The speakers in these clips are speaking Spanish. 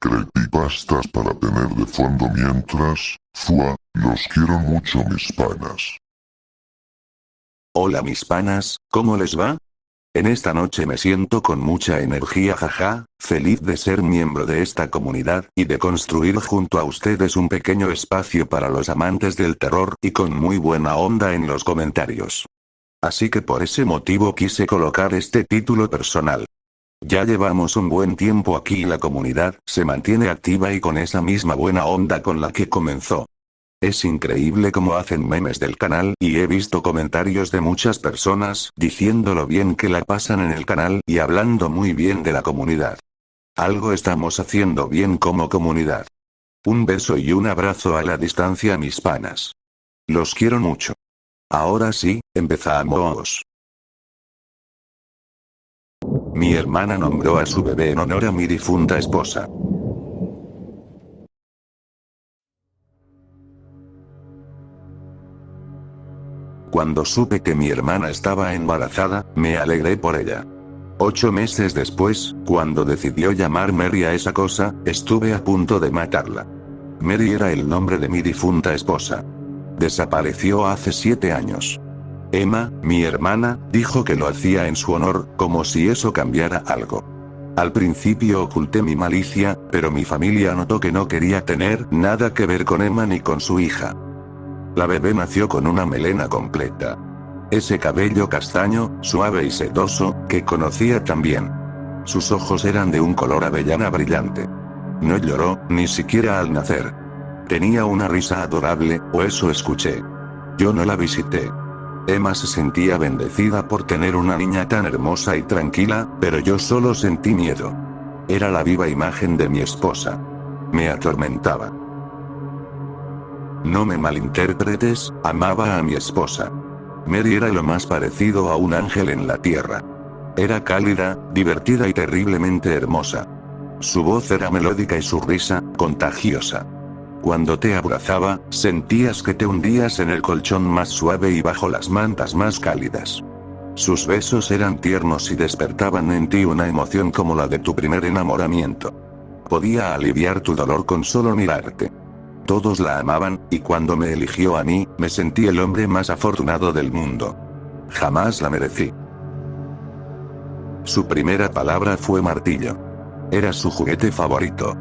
Creepypastas para tener de fondo mientras, Fua, los quiero mucho mis panas. Hola mis panas, ¿cómo les va? En esta noche me siento con mucha energía, jaja, feliz de ser miembro de esta comunidad y de construir junto a ustedes un pequeño espacio para los amantes del terror y con muy buena onda en los comentarios. Así que por ese motivo quise colocar este título personal. Ya llevamos un buen tiempo aquí y la comunidad se mantiene activa y con esa misma buena onda con la que comenzó. Es increíble cómo hacen memes del canal y he visto comentarios de muchas personas diciendo lo bien que la pasan en el canal y hablando muy bien de la comunidad. Algo estamos haciendo bien como comunidad. Un beso y un abrazo a la distancia mis panas. Los quiero mucho. Ahora sí, empezamos. Mi hermana nombró a su bebé en honor a mi difunta esposa. Cuando supe que mi hermana estaba embarazada, me alegré por ella. 8 meses después, cuando decidió llamar Mary a esa cosa, estuve a punto de matarla. Mary era el nombre de mi difunta esposa. Desapareció hace 7 años. Emma, mi hermana, dijo que lo hacía en su honor, como si eso cambiara algo. Al principio oculté mi malicia, pero mi familia notó que no quería tener nada que ver con Emma ni con su hija. La bebé nació con una melena completa. Ese cabello castaño, suave y sedoso, que conocía tan bien. Sus ojos eran de un color avellana brillante. No lloró, ni siquiera al nacer. Tenía una risa adorable, o eso escuché. Yo no la visité. Emma se sentía bendecida por tener una niña tan hermosa y tranquila, pero yo solo sentí miedo. Era la viva imagen de mi esposa. Me atormentaba. No me malinterpretes, amaba a mi esposa. Mary era lo más parecido a un ángel en la tierra. Era cálida, divertida y terriblemente hermosa. Su voz era melódica y su risa, contagiosa. Cuando te abrazaba, sentías que te hundías en el colchón más suave y bajo las mantas más cálidas. Sus besos eran tiernos y despertaban en ti una emoción como la de tu primer enamoramiento. Podía aliviar tu dolor con solo mirarte. Todos la amaban, y cuando me eligió a mí, me sentí el hombre más afortunado del mundo. Jamás la merecí. Su primera palabra fue martillo. Era su juguete favorito.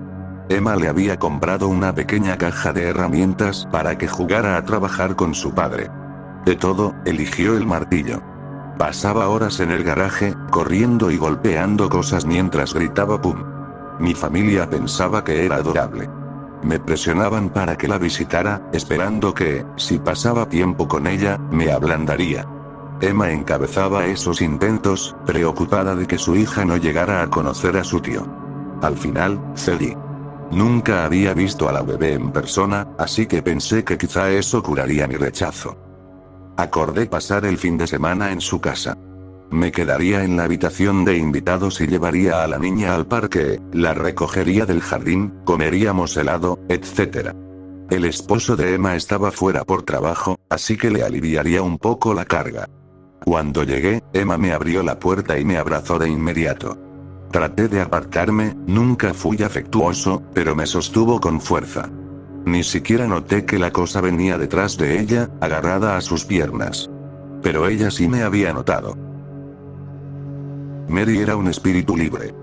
Emma le había comprado una pequeña caja de herramientas para que jugara a trabajar con su padre. De todo, eligió el martillo. Pasaba horas en el garaje, corriendo y golpeando cosas mientras gritaba ¡pum! Mi familia pensaba que era adorable. Me presionaban para que la visitara, esperando que, si pasaba tiempo con ella, me ablandaría. Emma encabezaba esos intentos, preocupada de que su hija no llegara a conocer a su tío. Al final, cedí. Nunca había visto a la bebé en persona, así que pensé que quizá eso curaría mi rechazo. Acordé pasar el fin de semana en su casa. Me quedaría en la habitación de invitados y llevaría a la niña al parque, la recogería del jardín, comeríamos helado, etc. El esposo de Emma estaba fuera por trabajo, así que le aliviaría un poco la carga. Cuando llegué, Emma me abrió la puerta y me abrazó de inmediato. Traté de apartarme, nunca fui afectuoso, pero me sostuvo con fuerza. Ni siquiera noté que la cosa venía detrás de ella, agarrada a sus piernas. Pero ella sí me había notado. Mary era un espíritu libre.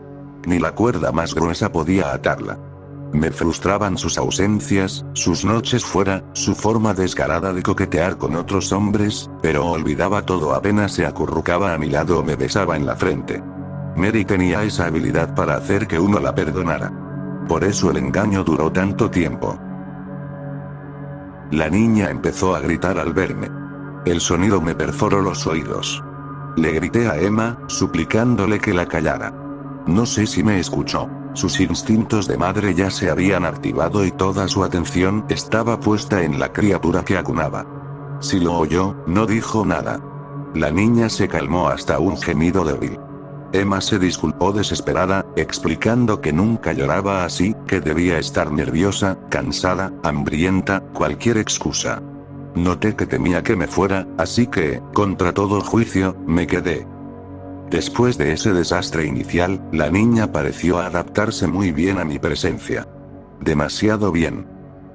Ni la cuerda más gruesa podía atarla. Me frustraban sus ausencias, sus noches fuera, su forma descarada de coquetear con otros hombres, pero olvidaba todo apenas se acurrucaba a mi lado o me besaba en la frente. Mary tenía esa habilidad para hacer que uno la perdonara. Por eso el engaño duró tanto tiempo. La niña empezó a gritar al verme. El sonido me perforó los oídos. Le grité a Emma, suplicándole que la callara. No sé si me escuchó. Sus instintos de madre ya se habían activado y toda su atención estaba puesta en la criatura que acunaba. Si lo oyó, no dijo nada. La niña se calmó hasta un gemido débil. Emma se disculpó desesperada, explicando que nunca lloraba así, que debía estar nerviosa, cansada, hambrienta, cualquier excusa. Noté que temía que me fuera, así que, contra todo juicio, me quedé. Después de ese desastre inicial, la niña pareció adaptarse muy bien a mi presencia. Demasiado bien.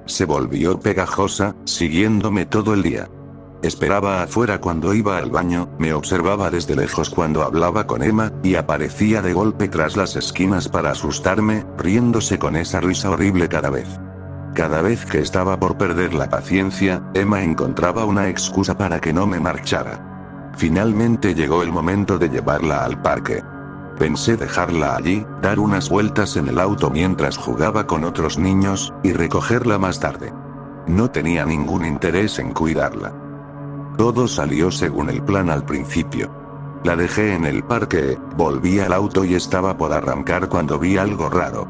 Se volvió pegajosa, siguiéndome todo el día. Esperaba afuera cuando iba al baño, me observaba desde lejos cuando hablaba con Emma, y aparecía de golpe tras las esquinas para asustarme, riéndose con esa risa horrible cada vez. Cada vez que estaba por perder la paciencia, Emma encontraba una excusa para que no me marchara. Finalmente llegó el momento de llevarla al parque. Pensé dejarla allí, dar unas vueltas en el auto mientras jugaba con otros niños, y recogerla más tarde. No tenía ningún interés en cuidarla. Todo salió según el plan al principio. La dejé en el parque, volví al auto y estaba por arrancar cuando vi algo raro.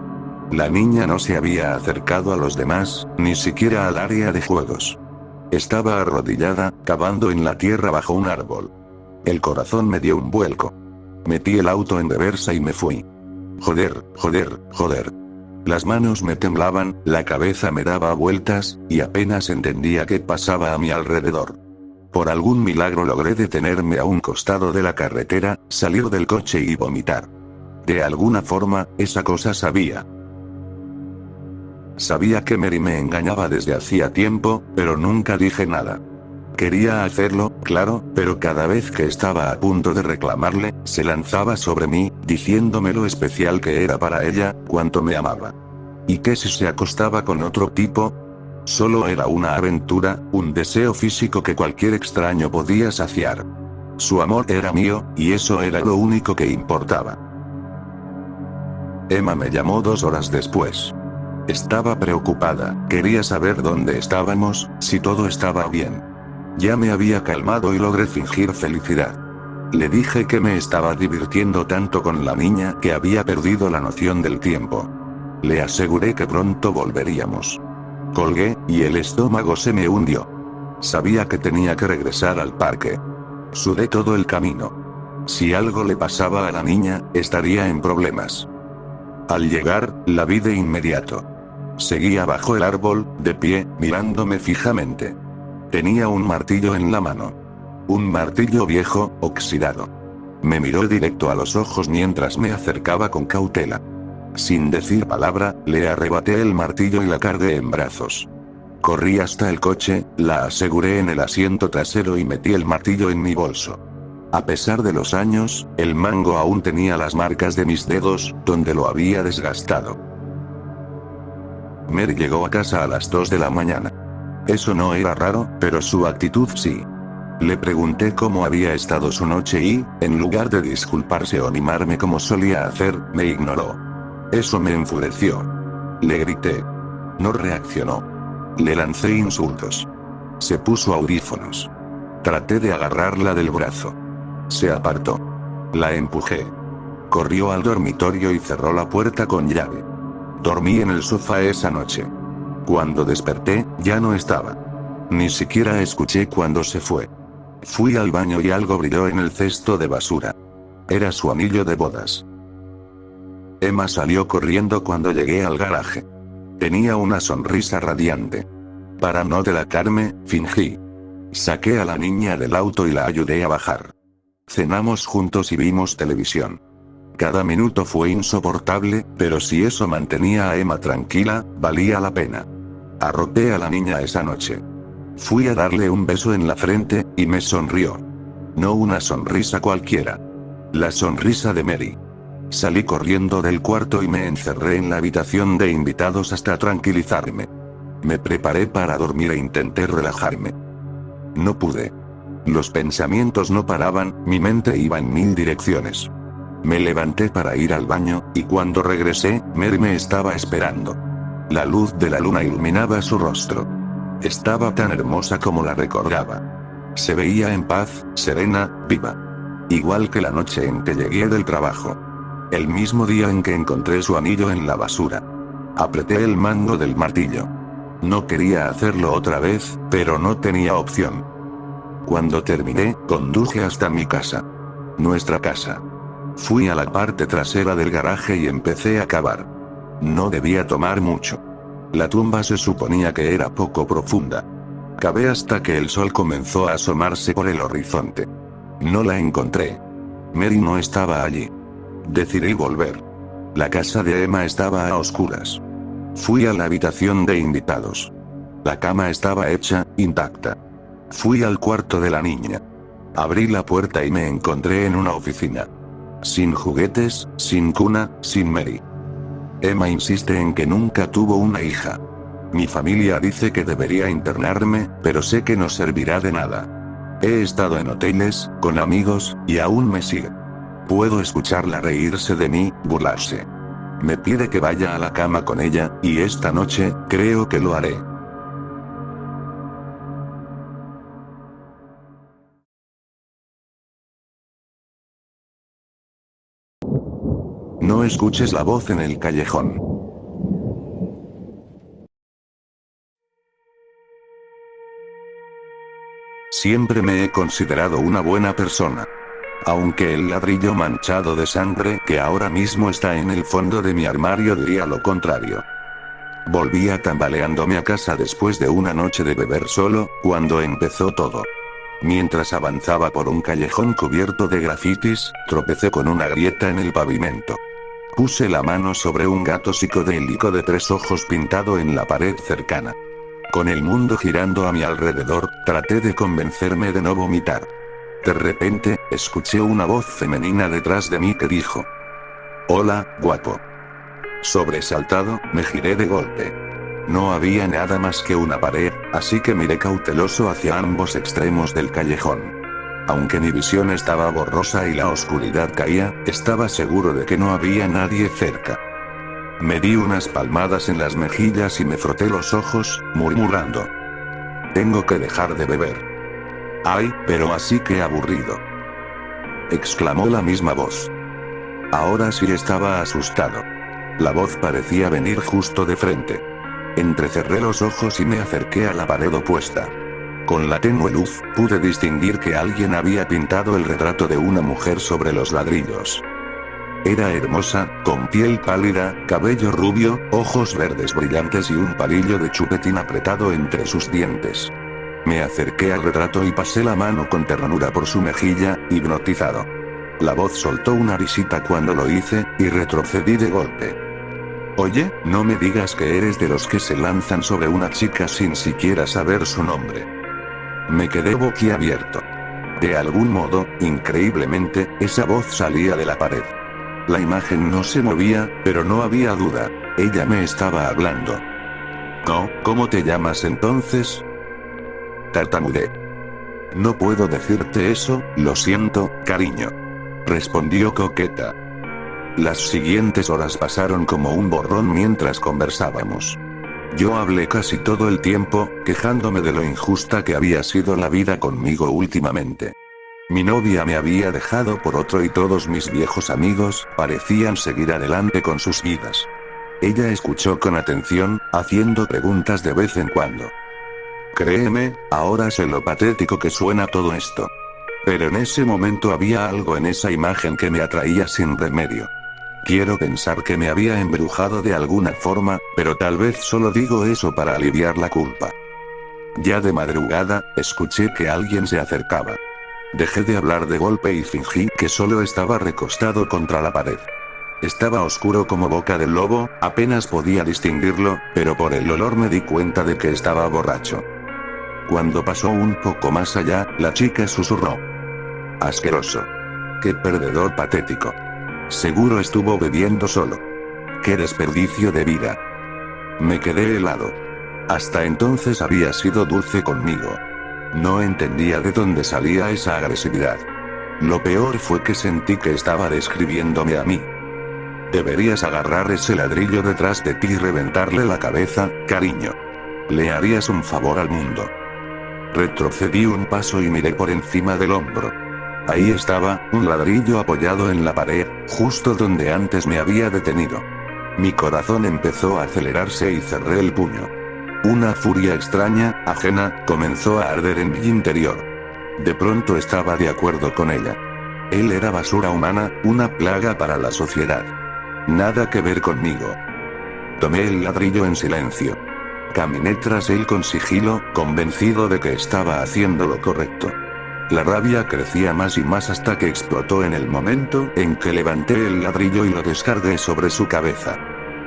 La niña no se había acercado a los demás, ni siquiera al área de juegos. Estaba arrodillada, cavando en la tierra bajo un árbol. El corazón me dio un vuelco. Metí el auto en reversa y me fui. Joder. Las manos me temblaban, la cabeza me daba vueltas, y apenas entendía qué pasaba a mi alrededor. Por algún milagro logré detenerme a un costado de la carretera, salir del coche y vomitar. De alguna forma, esa cosa sabía. Sabía que Mary me engañaba desde hacía tiempo, pero nunca dije nada. Quería hacerlo, claro, pero cada vez que estaba a punto de reclamarle, se lanzaba sobre mí, diciéndome lo especial que era para ella, cuánto me amaba. ¿Y qué si se acostaba con otro tipo? Solo era una aventura, un deseo físico que cualquier extraño podía saciar. Su amor era mío, y eso era lo único que importaba. Emma me llamó 2 horas después. Estaba preocupada, quería saber dónde estábamos, si todo estaba bien. Ya me había calmado y logré fingir felicidad. Le dije que me estaba divirtiendo tanto con la niña que había perdido la noción del tiempo. Le aseguré que pronto volveríamos. Colgué, y el estómago se me hundió. Sabía que tenía que regresar al parque. Sudé todo el camino. Si algo le pasaba a la niña, estaría en problemas. Al llegar, la vi de inmediato. Seguía bajo el árbol, de pie, mirándome fijamente. Tenía un martillo en la mano. Un martillo viejo, oxidado. Me miró directo a los ojos mientras me acercaba con cautela. Sin decir palabra, le arrebaté el martillo y la cargué en brazos. Corrí hasta el coche, la aseguré en el asiento trasero y metí el martillo en mi bolso. A pesar de los años, el mango aún tenía las marcas de mis dedos, donde lo había desgastado. Mary llegó a casa a las 2 de la mañana. Eso no era raro, pero su actitud sí. Le pregunté cómo había estado su noche y, en lugar de disculparse o animarme como solía hacer, me ignoró. Eso me enfureció. Le grité. No reaccionó. Le lancé insultos. Se puso audífonos. Traté de agarrarla del brazo. Se apartó. La empujé. Corrió al dormitorio y cerró la puerta con llave. Dormí en el sofá esa noche. Cuando desperté, ya no estaba. Ni siquiera escuché cuando se fue. Fui al baño y algo brilló en el cesto de basura. Era su anillo de bodas. Emma salió corriendo cuando llegué al garaje. Tenía una sonrisa radiante. Para no delatarme, fingí. Saqué a la niña del auto y la ayudé a bajar. Cenamos juntos y vimos televisión. Cada minuto fue insoportable, pero si eso mantenía a Emma tranquila, valía la pena. Arropé a la niña esa noche. Fui a darle un beso en la frente, y me sonrió. No una sonrisa cualquiera. La sonrisa de Mary. Salí corriendo del cuarto y me encerré en la habitación de invitados hasta tranquilizarme. Me preparé para dormir e intenté relajarme. No pude. Los pensamientos no paraban, mi mente iba en 1000 direcciones. Me levanté para ir al baño, y cuando regresé, Mary me estaba esperando. La luz de la luna iluminaba su rostro. Estaba tan hermosa como la recordaba. Se veía en paz, serena, viva. Igual que la noche en que llegué del trabajo. El mismo día en que encontré su anillo en la basura. Apreté el mango del martillo. No quería hacerlo otra vez, pero no tenía opción. Cuando terminé, conduje hasta mi casa. Nuestra casa. Fui a la parte trasera del garaje y empecé a cavar. No debía tomar mucho. La tumba se suponía que era poco profunda. Cavé hasta que el sol comenzó a asomarse por el horizonte. No la encontré. Mary no estaba allí. Decidí volver. La casa de Emma estaba a oscuras. Fui a la habitación de invitados. La cama estaba hecha, intacta. Fui al cuarto de la niña. Abrí la puerta y me encontré en una oficina. Sin juguetes, sin cuna, sin Mary. Emma insiste en que nunca tuvo una hija. Mi familia dice que debería internarme, pero sé que no servirá de nada. He estado en hoteles, con amigos, y aún me sigue. Puedo escucharla reírse de mí, burlarse. Me pide que vaya a la cama con ella, y esta noche, creo que lo haré. No escuches la voz en el callejón. Siempre me he considerado una buena persona. Aunque el ladrillo manchado de sangre que ahora mismo está en el fondo de mi armario diría lo contrario. Volvía tambaleándome a casa después de una noche de beber solo, cuando empezó todo. Mientras avanzaba por un callejón cubierto de grafitis, tropecé con una grieta en el pavimento. Puse la mano sobre un gato psicodélico de 3 ojos pintado en la pared cercana. Con el mundo girando a mi alrededor, traté de convencerme de no vomitar. De repente, escuché una voz femenina detrás de mí que dijo: «Hola, guapo». Sobresaltado, me giré de golpe. No había nada más que una pared, así que miré cauteloso hacia ambos extremos del callejón. Aunque mi visión estaba borrosa y la oscuridad caía, estaba seguro de que no había nadie cerca. Me di unas palmadas en las mejillas y me froté los ojos, murmurando: «Tengo que dejar de beber». «Ay, pero así que aburrido», exclamó la misma voz. Ahora sí estaba asustado. La voz parecía venir justo de frente. Entrecerré los ojos y me acerqué a la pared opuesta. Con la tenue luz, pude distinguir que alguien había pintado el retrato de una mujer sobre los ladrillos. Era hermosa, con piel pálida, cabello rubio, ojos verdes brillantes y un palillo de chupetín apretado entre sus dientes. Me acerqué al retrato y pasé la mano con ternura por su mejilla, hipnotizado. La voz soltó una risita cuando lo hice, y retrocedí de golpe. «Oye, no me digas que eres de los que se lanzan sobre una chica sin siquiera saber su nombre». Me quedé boquiabierto. De algún modo, increíblemente, esa voz salía de la pared. La imagen no se movía, pero no había duda. Ella me estaba hablando. «No, ¿cómo te llamas entonces?», tartamudeé. «No puedo decirte eso, lo siento, cariño», respondió coqueta. Las siguientes horas pasaron como un borrón mientras conversábamos. Yo hablé casi todo el tiempo, quejándome de lo injusta que había sido la vida conmigo últimamente. Mi novia me había dejado por otro y todos mis viejos amigos parecían seguir adelante con sus vidas. Ella escuchó con atención, haciendo preguntas de vez en cuando. Créeme, ahora sé lo patético que suena todo esto. Pero en ese momento había algo en esa imagen que me atraía sin remedio. Quiero pensar que me había embrujado de alguna forma, pero tal vez solo digo eso para aliviar la culpa. Ya de madrugada, escuché que alguien se acercaba. Dejé de hablar de golpe y fingí que solo estaba recostado contra la pared. Estaba oscuro como boca de lobo, apenas podía distinguirlo, pero por el olor me di cuenta de que estaba borracho. Cuando pasó un poco más allá, la chica susurró: «Asqueroso. Qué perdedor patético. Seguro estuvo bebiendo solo. Qué desperdicio de vida». Me quedé helado. Hasta entonces había sido dulce conmigo. No entendía de dónde salía esa agresividad. Lo peor fue que sentí que estaba describiéndome a mí. «Deberías agarrar ese ladrillo detrás de ti y reventarle la cabeza, cariño. Le harías un favor al mundo». Retrocedí un paso y miré por encima del hombro. Ahí estaba, un ladrillo apoyado en la pared, justo donde antes me había detenido. Mi corazón empezó a acelerarse y cerré el puño. Una furia extraña, ajena, comenzó a arder en mi interior. De pronto estaba de acuerdo con ella. Él era basura humana, una plaga para la sociedad. Nada que ver conmigo. Tomé el ladrillo en silencio. Caminé tras él con sigilo, convencido de que estaba haciendo lo correcto. La rabia crecía más y más hasta que explotó en el momento en que levanté el ladrillo y lo descargué sobre su cabeza.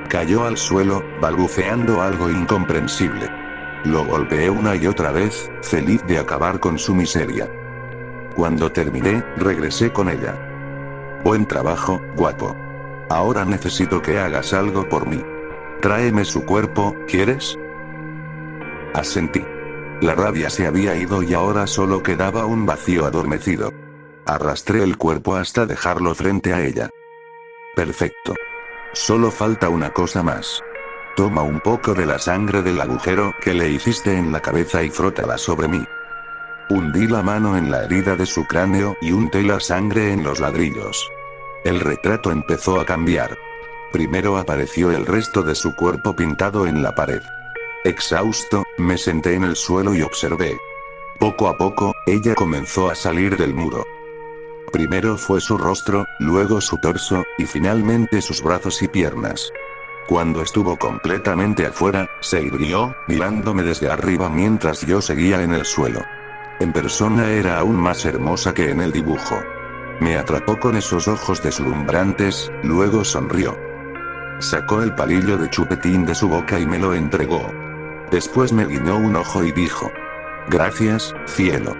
Cayó al suelo, balbuceando algo incomprensible. Lo golpeé una y otra vez, feliz de acabar con su miseria. Cuando terminé, regresé con ella. Buen trabajo, guapo. Ahora necesito que hagas algo por mí. Tráeme su cuerpo, ¿quieres? Asentí. La rabia se había ido y ahora solo quedaba un vacío adormecido. Arrastré el cuerpo hasta dejarlo frente a ella. Perfecto. Solo falta una cosa más. Toma un poco de la sangre del agujero que le hiciste en la cabeza y frótala sobre mí. Hundí la mano en la herida de su cráneo y unté la sangre en los ladrillos. El retrato empezó a cambiar. Primero apareció el resto de su cuerpo pintado en la pared. Exhausto, me senté en el suelo y observé. Poco a poco, ella comenzó a salir del muro. Primero fue su rostro, luego su torso, y finalmente sus brazos y piernas. Cuando estuvo completamente afuera, se irguió, mirándome desde arriba mientras yo seguía en el suelo. En persona era aún más hermosa que en el dibujo. Me atrapó con esos ojos deslumbrantes, luego sonrió. Sacó el palillo de chupetín de su boca y me lo entregó. Después me guiñó un ojo y dijo: «Gracias, cielo».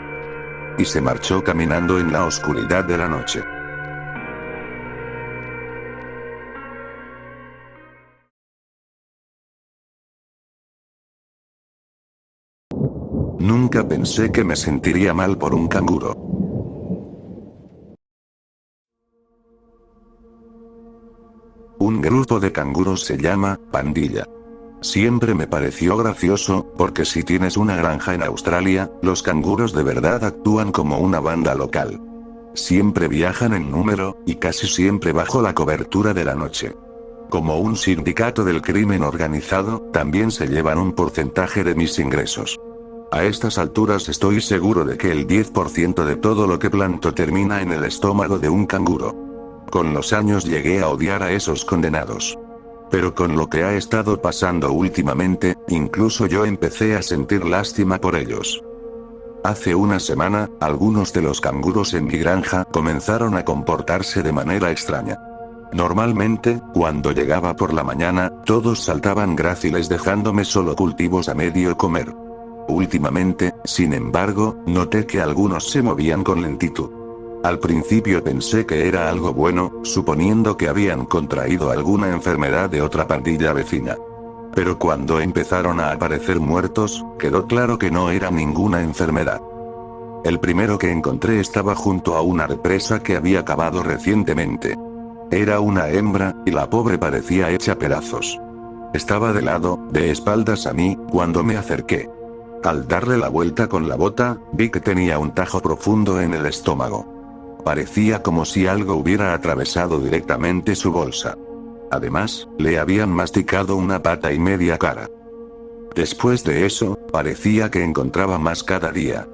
Y se marchó caminando en la oscuridad de la noche. Nunca pensé que me sentiría mal por un canguro. Un grupo de canguros se llama pandilla. Siempre me pareció gracioso, porque si tienes una granja en Australia, los canguros de verdad actúan como una banda local. Siempre viajan en número, y casi siempre bajo la cobertura de la noche. Como un sindicato del crimen organizado, también se llevan un porcentaje de mis ingresos. A estas alturas estoy seguro de que el 10% de todo lo que planto termina en el estómago de un canguro. Con los años llegué a odiar a esos condenados. Pero con lo que ha estado pasando últimamente, incluso yo empecé a sentir lástima por ellos. Hace una semana, algunos de los canguros en mi granja comenzaron a comportarse de manera extraña. Normalmente, cuando llegaba por la mañana, todos saltaban gráciles dejándome solo cultivos a medio comer. Últimamente, sin embargo, noté que algunos se movían con lentitud. Al principio pensé que era algo bueno, suponiendo que habían contraído alguna enfermedad de otra pandilla vecina. Pero cuando empezaron a aparecer muertos, quedó claro que no era ninguna enfermedad. El primero que encontré estaba junto a una represa que había cavado recientemente. Era una hembra, y la pobre parecía hecha pedazos. Estaba de lado, de espaldas a mí, cuando me acerqué. Al darle la vuelta con la bota, vi que tenía un tajo profundo en el estómago. Parecía como si algo hubiera atravesado directamente su bolsa. Además, le habían masticado una pata y media cara. Después de eso, parecía que encontraba más cada día.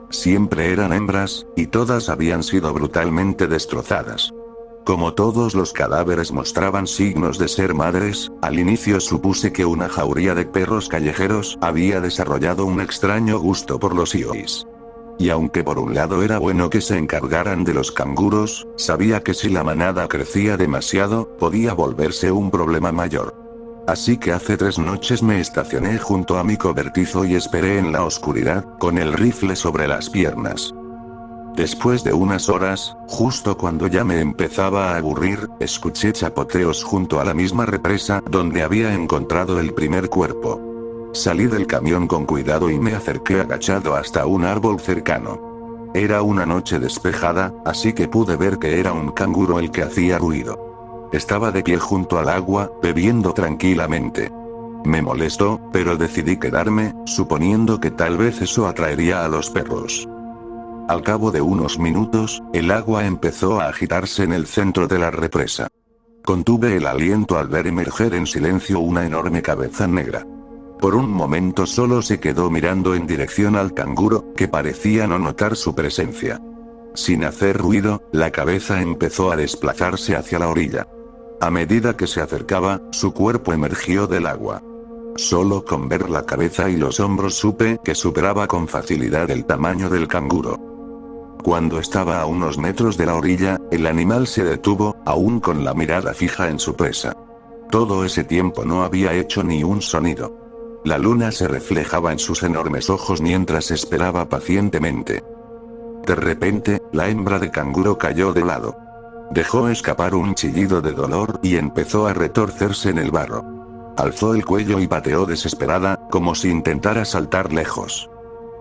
Siempre eran hembras, y todas habían sido brutalmente destrozadas. Como todos los cadáveres mostraban signos de ser madres, al inicio supuse que una jauría de perros callejeros había desarrollado un extraño gusto por los ios. Y aunque por un lado era bueno que se encargaran de los canguros, sabía que si la manada crecía demasiado, podía volverse un problema mayor. Así que hace 3 noches me estacioné junto a mi cobertizo y esperé en la oscuridad, con el rifle sobre las piernas. Después de unas horas, justo cuando ya me empezaba a aburrir, escuché chapoteos junto a la misma represa donde había encontrado el primer cuerpo. Salí del camión con cuidado y me acerqué agachado hasta un árbol cercano. Era una noche despejada, así que pude ver que era un canguro el que hacía ruido. Estaba de pie junto al agua, bebiendo tranquilamente. Me molestó, pero decidí quedarme, suponiendo que tal vez eso atraería a los perros. Al cabo de unos minutos, el agua empezó a agitarse en el centro de la represa. Contuve el aliento al ver emerger en silencio una enorme cabeza negra. Por un momento solo se quedó mirando en dirección al canguro, que parecía no notar su presencia. Sin hacer ruido, la cabeza empezó a desplazarse hacia la orilla. A medida que se acercaba, su cuerpo emergió del agua. Solo con ver la cabeza y los hombros supe que superaba con facilidad el tamaño del canguro. Cuando estaba a unos metros de la orilla, el animal se detuvo, aún con la mirada fija en su presa. Todo ese tiempo no había hecho ni un sonido. La luna se reflejaba en sus enormes ojos mientras esperaba pacientemente. De repente, la hembra de canguro cayó de lado. Dejó escapar un chillido de dolor y empezó a retorcerse en el barro. Alzó el cuello y pateó desesperada, como si intentara saltar lejos.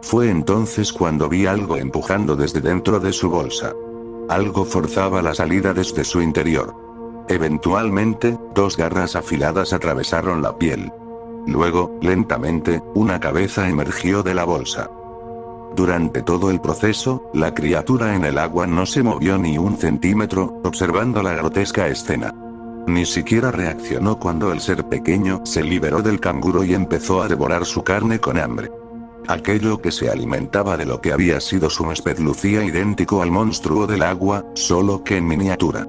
Fue entonces cuando vi algo empujando desde dentro de su bolsa. Algo forzaba la salida desde su interior. Eventualmente, dos garras afiladas atravesaron la piel. Luego, lentamente, una cabeza emergió de la bolsa. Durante todo el proceso, la criatura en el agua no se movió ni un centímetro, observando la grotesca escena. Ni siquiera reaccionó cuando el ser pequeño se liberó del canguro y empezó a devorar su carne con hambre. Aquello que se alimentaba de lo que había sido su huésped lucía idéntico al monstruo del agua, solo que en miniatura.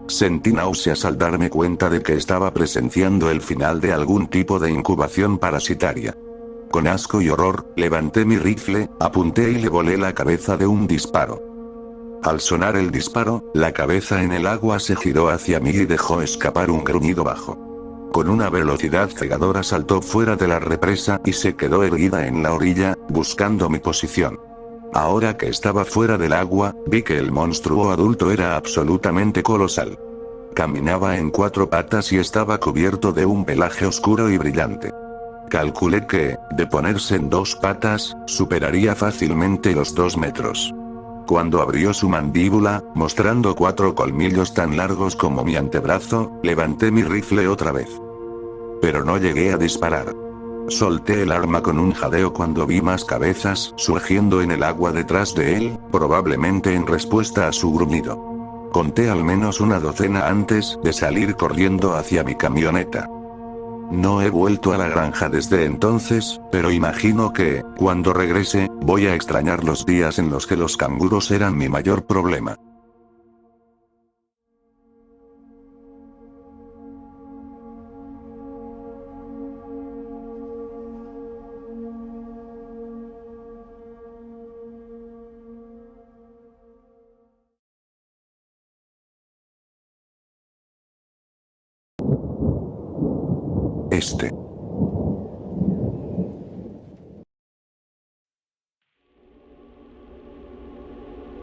Sentí náuseas al darme cuenta de que estaba presenciando el final de algún tipo de incubación parasitaria. Con asco y horror, levanté mi rifle, apunté y le volé la cabeza de un disparo. Al sonar el disparo, la cabeza en el agua se giró hacia mí y dejó escapar un gruñido bajo. Con una velocidad cegadora saltó fuera de la represa y se quedó erguida en la orilla, buscando mi posición. Ahora que estaba fuera del agua, vi que el monstruo adulto era absolutamente colosal. Caminaba en 4 patas y estaba cubierto de un pelaje oscuro y brillante. Calculé que, de ponerse en 2 patas, superaría fácilmente los 2 metros. Cuando abrió su mandíbula, mostrando 4 colmillos tan largos como mi antebrazo, levanté mi rifle otra vez. Pero no llegué a disparar. Solté el arma con un jadeo cuando vi más cabezas surgiendo en el agua detrás de él, probablemente en respuesta a su gruñido. Conté al menos una docena antes de salir corriendo hacia mi camioneta. No he vuelto a la granja desde entonces, pero imagino que, cuando regrese, voy a extrañar los días en los que los canguros eran mi mayor problema.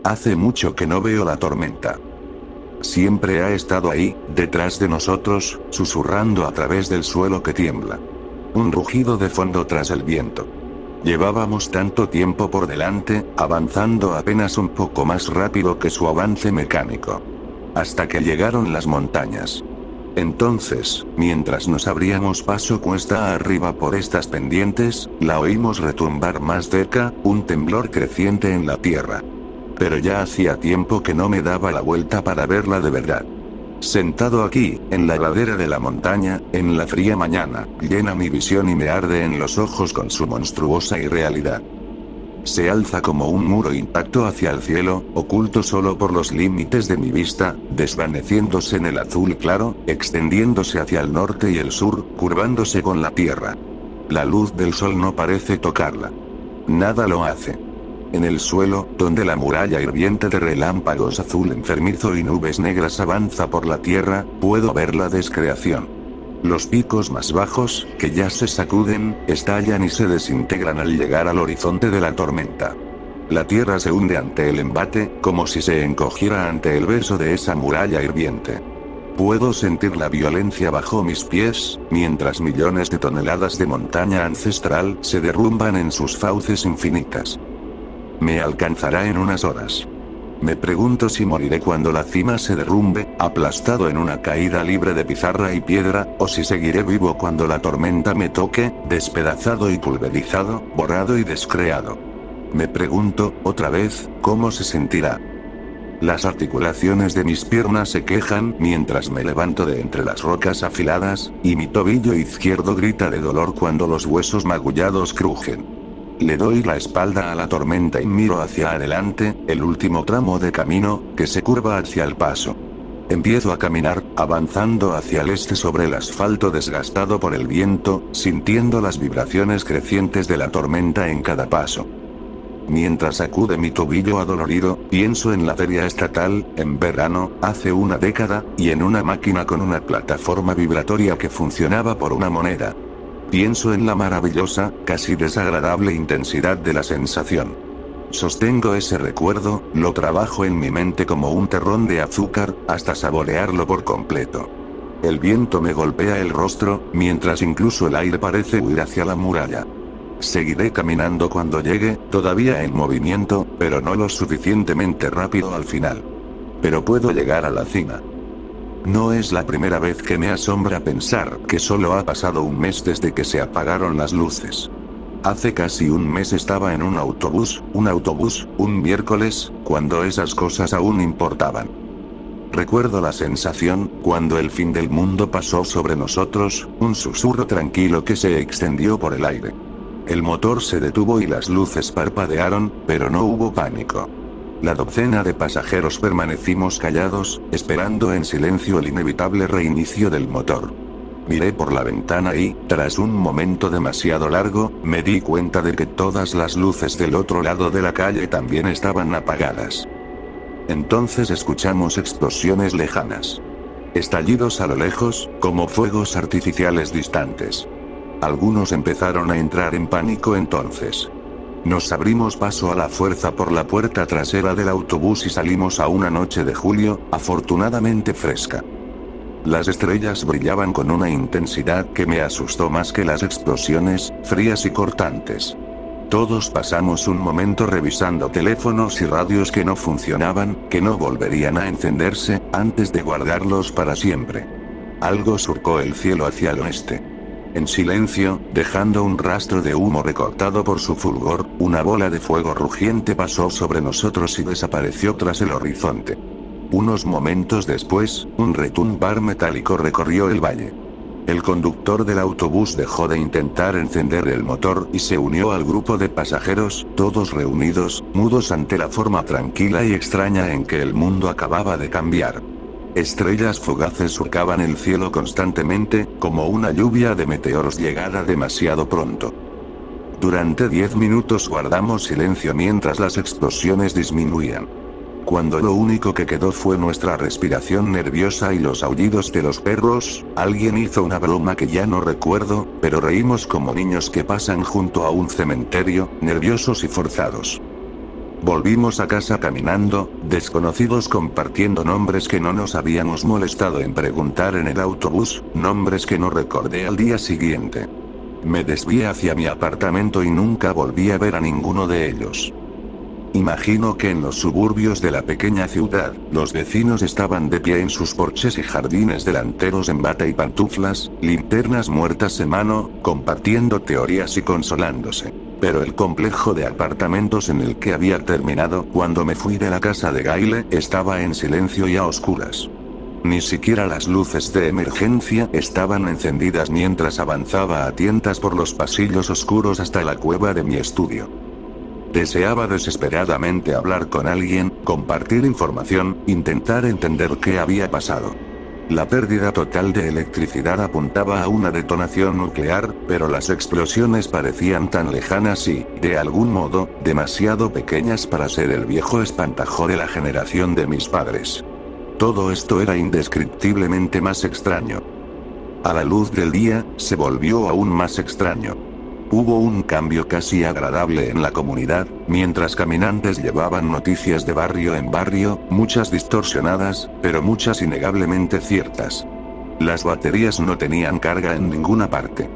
Hace mucho que no veo la tormenta. Siempre ha estado ahí, detrás de nosotros, susurrando a través del suelo que tiembla. Un rugido de fondo tras el viento. Llevábamos tanto tiempo por delante, avanzando apenas un poco más rápido que su avance mecánico. Hasta que llegaron las montañas. Entonces, mientras nos abríamos paso cuesta arriba por estas pendientes, la oímos retumbar más cerca, un temblor creciente en la tierra. Pero ya hacía tiempo que no me daba la vuelta para verla de verdad. Sentado aquí, en la ladera de la montaña, en la fría mañana, llena mi visión y me arde en los ojos con su monstruosa irrealidad. Se alza como un muro intacto hacia el cielo, oculto solo por los límites de mi vista, desvaneciéndose en el azul claro, extendiéndose hacia el norte y el sur, curvándose con la tierra. La luz del sol no parece tocarla. Nada lo hace. En el suelo, donde la muralla hirviente de relámpagos azul enfermizo y nubes negras avanza por la tierra, puedo ver la descreación. Los picos más bajos, que ya se sacuden, estallan y se desintegran al llegar al horizonte de la tormenta. La tierra se hunde ante el embate, como si se encogiera ante el verso de esa muralla hirviente. Puedo sentir la violencia bajo mis pies, mientras millones de toneladas de montaña ancestral se derrumban en sus fauces infinitas. Me alcanzará en unas horas. Me pregunto si moriré cuando la cima se derrumbe, aplastado en una caída libre de pizarra y piedra, o si seguiré vivo cuando la tormenta me toque, despedazado y pulverizado, borrado y descreado. Me pregunto, otra vez, cómo se sentirá. Las articulaciones de mis piernas se quejan mientras me levanto de entre las rocas afiladas, y mi tobillo izquierdo grita de dolor cuando los huesos magullados crujen. Le doy la espalda a la tormenta y miro hacia adelante, el último tramo de camino, que se curva hacia el paso. Empiezo a caminar, avanzando hacia el este sobre el asfalto desgastado por el viento, sintiendo las vibraciones crecientes de la tormenta en cada paso. Mientras sacude mi tobillo adolorido, pienso en la feria estatal, en verano, hace una década, y en una máquina con una plataforma vibratoria que funcionaba por una moneda. Pienso en la maravillosa, casi desagradable intensidad de la sensación. Sostengo ese recuerdo, lo trabajo en mi mente como un terrón de azúcar, hasta saborearlo por completo. El viento me golpea el rostro, mientras incluso el aire parece huir hacia la muralla. Seguiré caminando cuando llegue, todavía en movimiento, pero no lo suficientemente rápido al final. Pero puedo llegar a la cima. No es la primera vez que me asombra pensar que solo ha pasado un mes desde que se apagaron las luces. Hace casi un mes estaba en un autobús, un miércoles, cuando esas cosas aún importaban. Recuerdo la sensación, cuando el fin del mundo pasó sobre nosotros, un susurro tranquilo que se extendió por el aire. El motor se detuvo y las luces parpadearon, pero no hubo pánico. La docena de pasajeros permanecimos callados, esperando en silencio el inevitable reinicio del motor. Miré por la ventana y, tras un momento demasiado largo, me di cuenta de que todas las luces del otro lado de la calle también estaban apagadas. Entonces escuchamos explosiones lejanas. Estallidos a lo lejos, como fuegos artificiales distantes. Algunos empezaron a entrar en pánico entonces. Nos abrimos paso a la fuerza por la puerta trasera del autobús y salimos a una noche de julio, afortunadamente fresca. Las estrellas brillaban con una intensidad que me asustó más que las explosiones, frías y cortantes. Todos pasamos un momento revisando teléfonos y radios que no funcionaban, que no volverían a encenderse, antes de guardarlos para siempre. Algo surcó el cielo hacia el oeste. En silencio, dejando un rastro de humo recortado por su fulgor, una bola de fuego rugiente pasó sobre nosotros y desapareció tras el horizonte. Unos momentos después, un retumbar metálico recorrió el valle. El conductor del autobús dejó de intentar encender el motor y se unió al grupo de pasajeros, todos reunidos, mudos ante la forma tranquila y extraña en que el mundo acababa de cambiar. Estrellas fugaces surcaban el cielo constantemente, como una lluvia de meteoros llegada demasiado pronto. Durante 10 minutos guardamos silencio mientras las explosiones disminuían. Cuando lo único que quedó fue nuestra respiración nerviosa y los aullidos de los perros, alguien hizo una broma que ya no recuerdo, pero reímos como niños que pasan junto a un cementerio, nerviosos y forzados. Volvimos a casa caminando, desconocidos compartiendo nombres que no nos habíamos molestado en preguntar en el autobús, nombres que no recordé al día siguiente. Me desvié hacia mi apartamento y nunca volví a ver a ninguno de ellos. Imagino que en los suburbios de la pequeña ciudad, los vecinos estaban de pie en sus porches y jardines delanteros en bata y pantuflas, linternas muertas en mano, compartiendo teorías y consolándose. Pero el complejo de apartamentos en el que había terminado cuando me fui de la casa de Gayle estaba en silencio y a oscuras. Ni siquiera las luces de emergencia estaban encendidas mientras avanzaba a tientas por los pasillos oscuros hasta la cueva de mi estudio. Deseaba desesperadamente hablar con alguien, compartir información, intentar entender qué había pasado. La pérdida total de electricidad apuntaba a una detonación nuclear, pero las explosiones parecían tan lejanas y, de algún modo, demasiado pequeñas para ser el viejo espantajo de la generación de mis padres. Todo esto era indescriptiblemente más extraño. A la luz del día, se volvió aún más extraño. Hubo un cambio casi agradable en la comunidad, mientras caminantes llevaban noticias de barrio en barrio, muchas distorsionadas, pero muchas innegablemente ciertas. Las baterías no tenían carga en ninguna parte.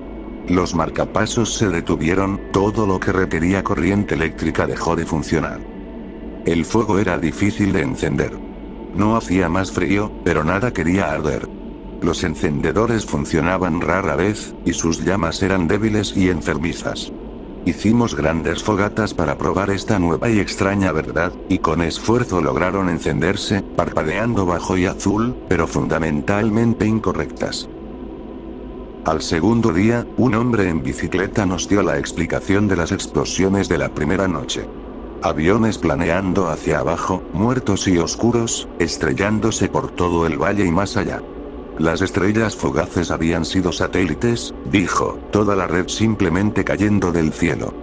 Los marcapasos se detuvieron, todo lo que requería corriente eléctrica dejó de funcionar. El fuego era difícil de encender. No hacía más frío, pero nada quería arder. Los encendedores funcionaban rara vez, y sus llamas eran débiles y enfermizas. Hicimos grandes fogatas para probar esta nueva y extraña verdad, y con esfuerzo lograron encenderse, parpadeando bajo y azul, pero fundamentalmente incorrectas. Al segundo día, un hombre en bicicleta nos dio la explicación de las explosiones de la primera noche. Aviones planeando hacia abajo, muertos y oscuros, estrellándose por todo el valle y más allá. Las estrellas fugaces habían sido satélites, dijo, toda la red simplemente cayendo del cielo.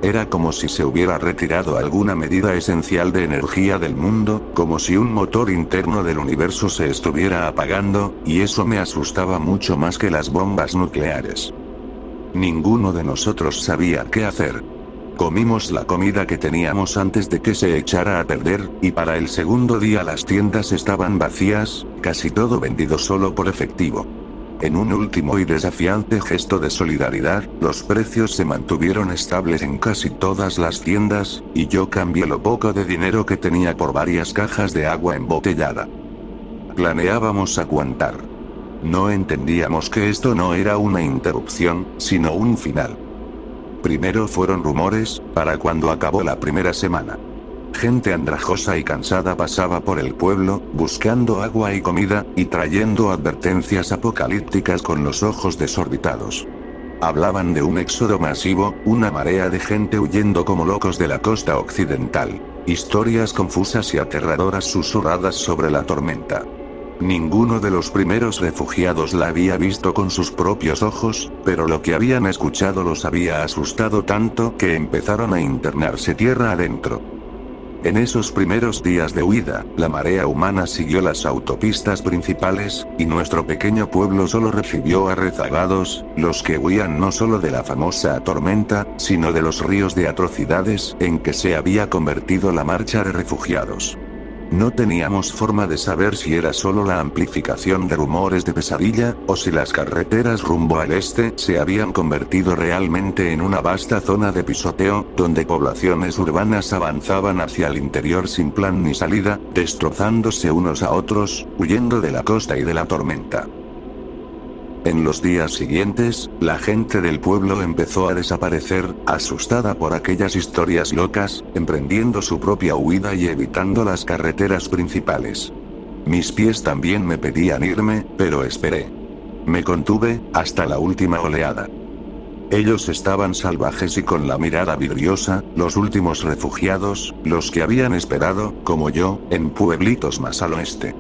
Era como si se hubiera retirado alguna medida esencial de energía del mundo, como si un motor interno del universo se estuviera apagando, y eso me asustaba mucho más que las bombas nucleares. Ninguno de nosotros sabía qué hacer. Comimos la comida que teníamos antes de que se echara a perder, y para el segundo día las tiendas estaban vacías, casi todo vendido solo por efectivo. En un último y desafiante gesto de solidaridad, los precios se mantuvieron estables en casi todas las tiendas, y yo cambié lo poco de dinero que tenía por varias cajas de agua embotellada. Planeábamos aguantar. No entendíamos que esto no era una interrupción, sino un final. Primero fueron rumores, para cuando acabó la primera semana. Gente andrajosa y cansada pasaba por el pueblo, buscando agua y comida, y trayendo advertencias apocalípticas con los ojos desorbitados. Hablaban de un éxodo masivo, una marea de gente huyendo como locos de la costa occidental. Historias confusas y aterradoras susurradas sobre la tormenta. Ninguno de los primeros refugiados la había visto con sus propios ojos, pero lo que habían escuchado los había asustado tanto que empezaron a internarse tierra adentro. En esos primeros días de huida, la marea humana siguió las autopistas principales, y nuestro pequeño pueblo solo recibió a rezagados, los que huían no solo de la famosa tormenta, sino de los ríos de atrocidades en que se había convertido la marcha de refugiados. No teníamos forma de saber si era solo la amplificación de rumores de pesadilla, o si las carreteras rumbo al este se habían convertido realmente en una vasta zona de pisoteo, donde poblaciones urbanas avanzaban hacia el interior sin plan ni salida, destrozándose unos a otros, huyendo de la costa y de la tormenta. En los días siguientes, la gente del pueblo empezó a desaparecer, asustada por aquellas historias locas, emprendiendo su propia huida y evitando las carreteras principales. Mis pies también me pedían irme, pero esperé. Me contuve, hasta la última oleada. Ellos estaban salvajes y con la mirada vidriosa, los últimos refugiados, los que habían esperado, como yo, en pueblitos más al oeste.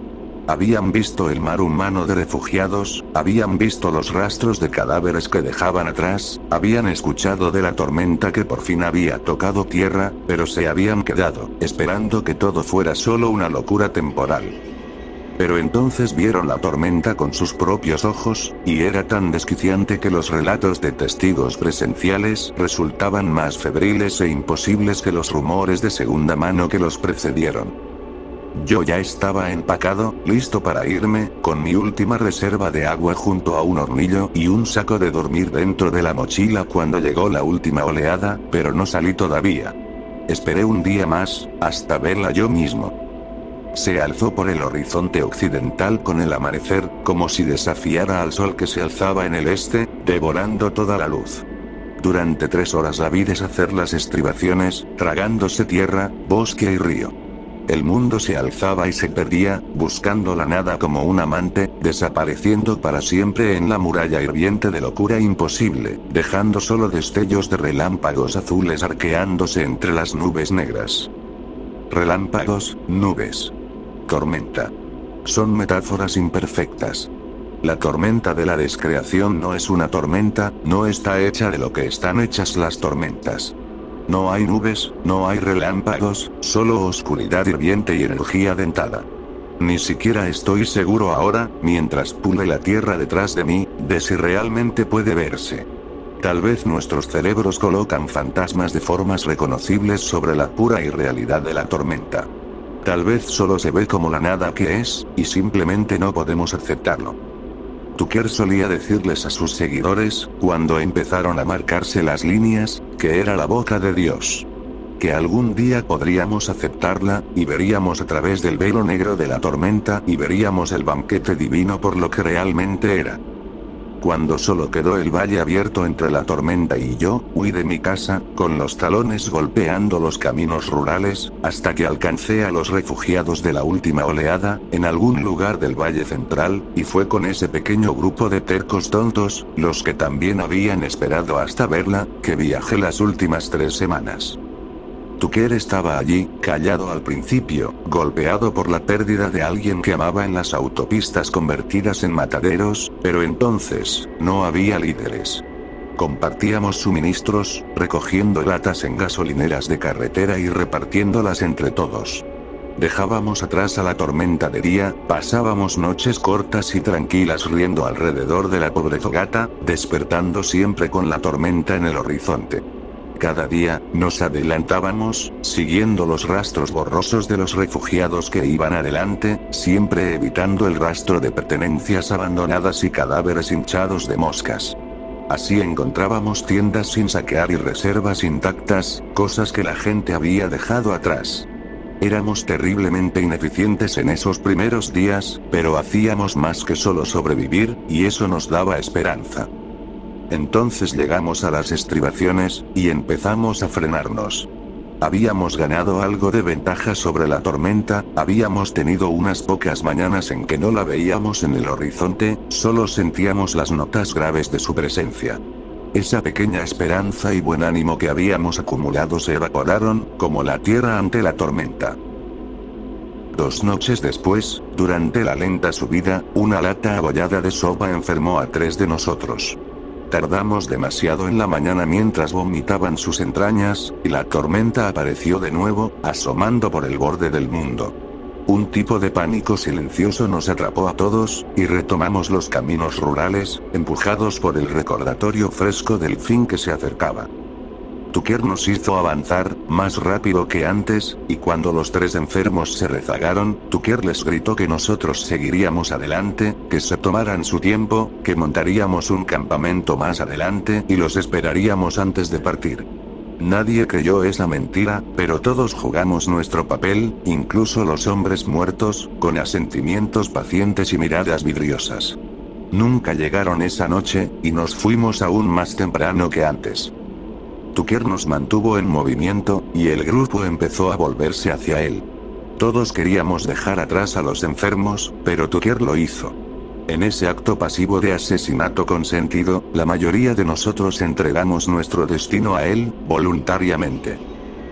Habían visto el mar humano de refugiados, habían visto los rastros de cadáveres que dejaban atrás, habían escuchado de la tormenta que por fin había tocado tierra, pero se habían quedado, esperando que todo fuera solo una locura temporal. Pero entonces vieron la tormenta con sus propios ojos, y era tan desquiciante que los relatos de testigos presenciales resultaban más febriles e imposibles que los rumores de segunda mano que los precedieron. Yo ya estaba empacado, listo para irme, con mi última reserva de agua junto a un hornillo y un saco de dormir dentro de la mochila cuando llegó la última oleada, pero no salí todavía. Esperé un día más, hasta verla yo mismo. Se alzó por el horizonte occidental con el amanecer, como si desafiara al sol que se alzaba en el este, devorando toda la luz. Durante 3 horas la vi deshacer las estribaciones, tragándose tierra, bosque y río. El mundo se alzaba y se perdía, buscando la nada como un amante, desapareciendo para siempre en la muralla hirviente de locura imposible, dejando solo destellos de relámpagos azules arqueándose entre las nubes negras. Relámpagos, nubes. Tormenta. Son metáforas imperfectas. La tormenta de la descreación no es una tormenta, no está hecha de lo que están hechas las tormentas. No hay nubes, no hay relámpagos, solo oscuridad hirviente y energía dentada. Ni siquiera estoy seguro ahora, mientras pule la tierra detrás de mí, de si realmente puede verse. Tal vez nuestros cerebros colocan fantasmas de formas reconocibles sobre la pura irrealidad de la tormenta. Tal vez solo se ve como la nada que es, y simplemente no podemos aceptarlo. Tucker solía decirles a sus seguidores, cuando empezaron a marcarse las líneas, que era la boca de Dios. Que algún día podríamos aceptarla, y veríamos a través del velo negro de la tormenta y veríamos el banquete divino por lo que realmente era. Cuando solo quedó el valle abierto entre la tormenta y yo, huí de mi casa, con los talones golpeando los caminos rurales, hasta que alcancé a los refugiados de la última oleada, en algún lugar del valle central, y fue con ese pequeño grupo de tercos tontos, los que también habían esperado hasta verla, que viajé las últimas 3 semanas. Tucker estaba allí, callado al principio, golpeado por la pérdida de alguien que amaba en las autopistas convertidas en mataderos, pero entonces, no había líderes. Compartíamos suministros, recogiendo latas en gasolineras de carretera y repartiéndolas entre todos. Dejábamos atrás a la tormenta de día, pasábamos noches cortas y tranquilas riendo alrededor de la pobre fogata, despertando siempre con la tormenta en el horizonte. Cada día, nos adelantábamos, siguiendo los rastros borrosos de los refugiados que iban adelante, siempre evitando el rastro de pertenencias abandonadas y cadáveres hinchados de moscas. Así encontrábamos tiendas sin saquear y reservas intactas, cosas que la gente había dejado atrás. Éramos terriblemente ineficientes en esos primeros días, pero hacíamos más que solo sobrevivir, y eso nos daba esperanza. Entonces llegamos a las estribaciones, y empezamos a frenarnos. Habíamos ganado algo de ventaja sobre la tormenta, habíamos tenido unas pocas mañanas en que no la veíamos en el horizonte, solo sentíamos las notas graves de su presencia. Esa pequeña esperanza y buen ánimo que habíamos acumulado se evaporaron, como la tierra ante la tormenta. 2 noches después, durante la lenta subida, una lata abollada de sopa enfermó a 3 de nosotros. Tardamos demasiado en la mañana mientras vomitaban sus entrañas, y la tormenta apareció de nuevo, asomando por el borde del mundo. Un tipo de pánico silencioso nos atrapó a todos, y retomamos los caminos rurales, empujados por el recordatorio fresco del fin que se acercaba. Tucker nos hizo avanzar, más rápido que antes, y cuando los 3 enfermos se rezagaron, Tucker les gritó que nosotros seguiríamos adelante, que se tomaran su tiempo, que montaríamos un campamento más adelante y los esperaríamos antes de partir. Nadie creyó esa mentira, pero todos jugamos nuestro papel, incluso los hombres muertos, con asentimientos pacientes y miradas vidriosas. Nunca llegaron esa noche, y nos fuimos aún más temprano que antes. Tucker nos mantuvo en movimiento, y el grupo empezó a volverse hacia él. Todos queríamos dejar atrás a los enfermos, pero Tucker lo hizo. En ese acto pasivo de asesinato consentido, la mayoría de nosotros entregamos nuestro destino a él, voluntariamente.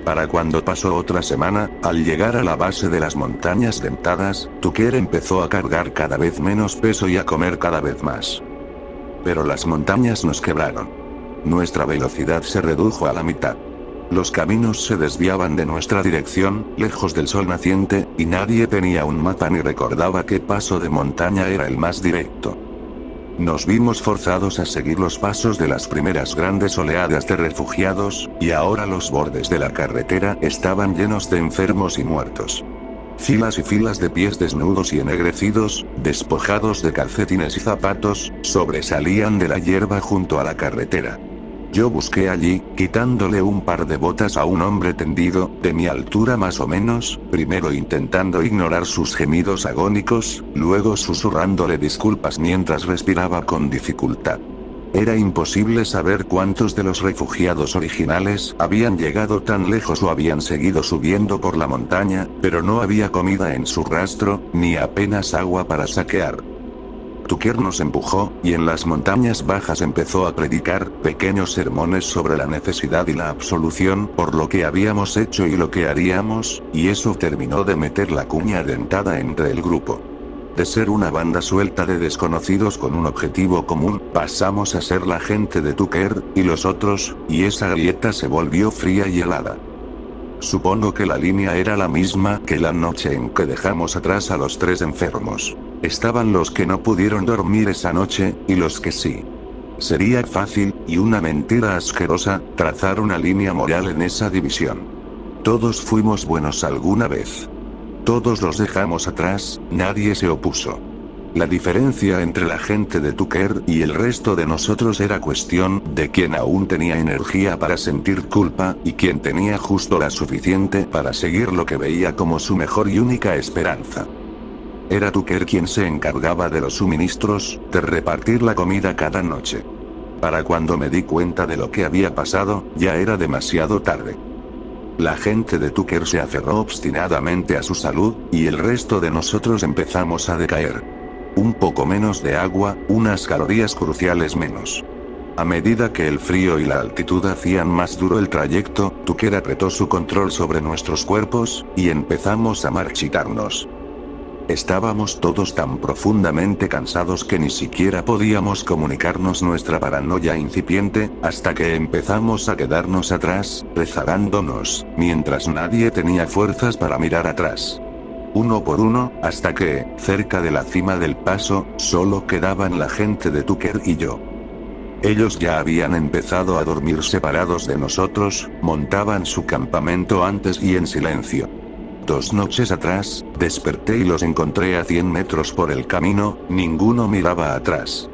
Para cuando pasó otra semana, al llegar a la base de las montañas dentadas, Tucker empezó a cargar cada vez menos peso y a comer cada vez más. Pero las montañas nos quebraron. Nuestra velocidad se redujo a la mitad. Los caminos se desviaban de nuestra dirección, lejos del sol naciente, y nadie tenía un mapa ni recordaba qué paso de montaña era el más directo. Nos vimos forzados a seguir los pasos de las primeras grandes oleadas de refugiados, y ahora los bordes de la carretera estaban llenos de enfermos y muertos. Filas y filas de pies desnudos y ennegrecidos, despojados de calcetines y zapatos, sobresalían de la hierba junto a la carretera. Yo busqué allí, quitándole un par de botas a un hombre tendido, de mi altura más o menos, primero intentando ignorar sus gemidos agónicos, luego susurrándole disculpas mientras respiraba con dificultad. Era imposible saber cuántos de los refugiados originales habían llegado tan lejos o habían seguido subiendo por la montaña, pero no había comida en su rastro, ni apenas agua para saquear. Tucker nos empujó, y en las montañas bajas empezó a predicar pequeños sermones sobre la necesidad y la absolución por lo que habíamos hecho y lo que haríamos, y eso terminó de meter la cuña dentada entre el grupo. De ser una banda suelta de desconocidos con un objetivo común, pasamos a ser la gente de Tucker, y los otros, y esa grieta se volvió fría y helada. Supongo que la línea era la misma que la noche en que dejamos atrás a los 3 enfermos. Estaban los que no pudieron dormir esa noche, y los que sí. Sería fácil, y una mentira asquerosa, trazar una línea moral en esa división. Todos fuimos buenos alguna vez. Todos los dejamos atrás, nadie se opuso. La diferencia entre la gente de Tucker y el resto de nosotros era cuestión de quién aún tenía energía para sentir culpa, y quién tenía justo la suficiente para seguir lo que veía como su mejor y única esperanza. Era Tucker quien se encargaba de los suministros, de repartir la comida cada noche. Para cuando me di cuenta de lo que había pasado, ya era demasiado tarde. La gente de Tucker se aferró obstinadamente a su salud, y el resto de nosotros empezamos a decaer. Un poco menos de agua, unas calorías cruciales menos. A medida que el frío y la altitud hacían más duro el trayecto, Tucker apretó su control sobre nuestros cuerpos, y empezamos a marchitarnos. Estábamos todos tan profundamente cansados que ni siquiera podíamos comunicarnos nuestra paranoia incipiente, hasta que empezamos a quedarnos atrás, rezagándonos, mientras nadie tenía fuerzas para mirar atrás. Uno por uno, hasta que, cerca de la cima del paso, solo quedaban la gente de Tucker y yo. Ellos ya habían empezado a dormir separados de nosotros, montaban su campamento antes y en silencio. 2 noches atrás, desperté y los encontré a 100 metros por el camino, ninguno miraba atrás.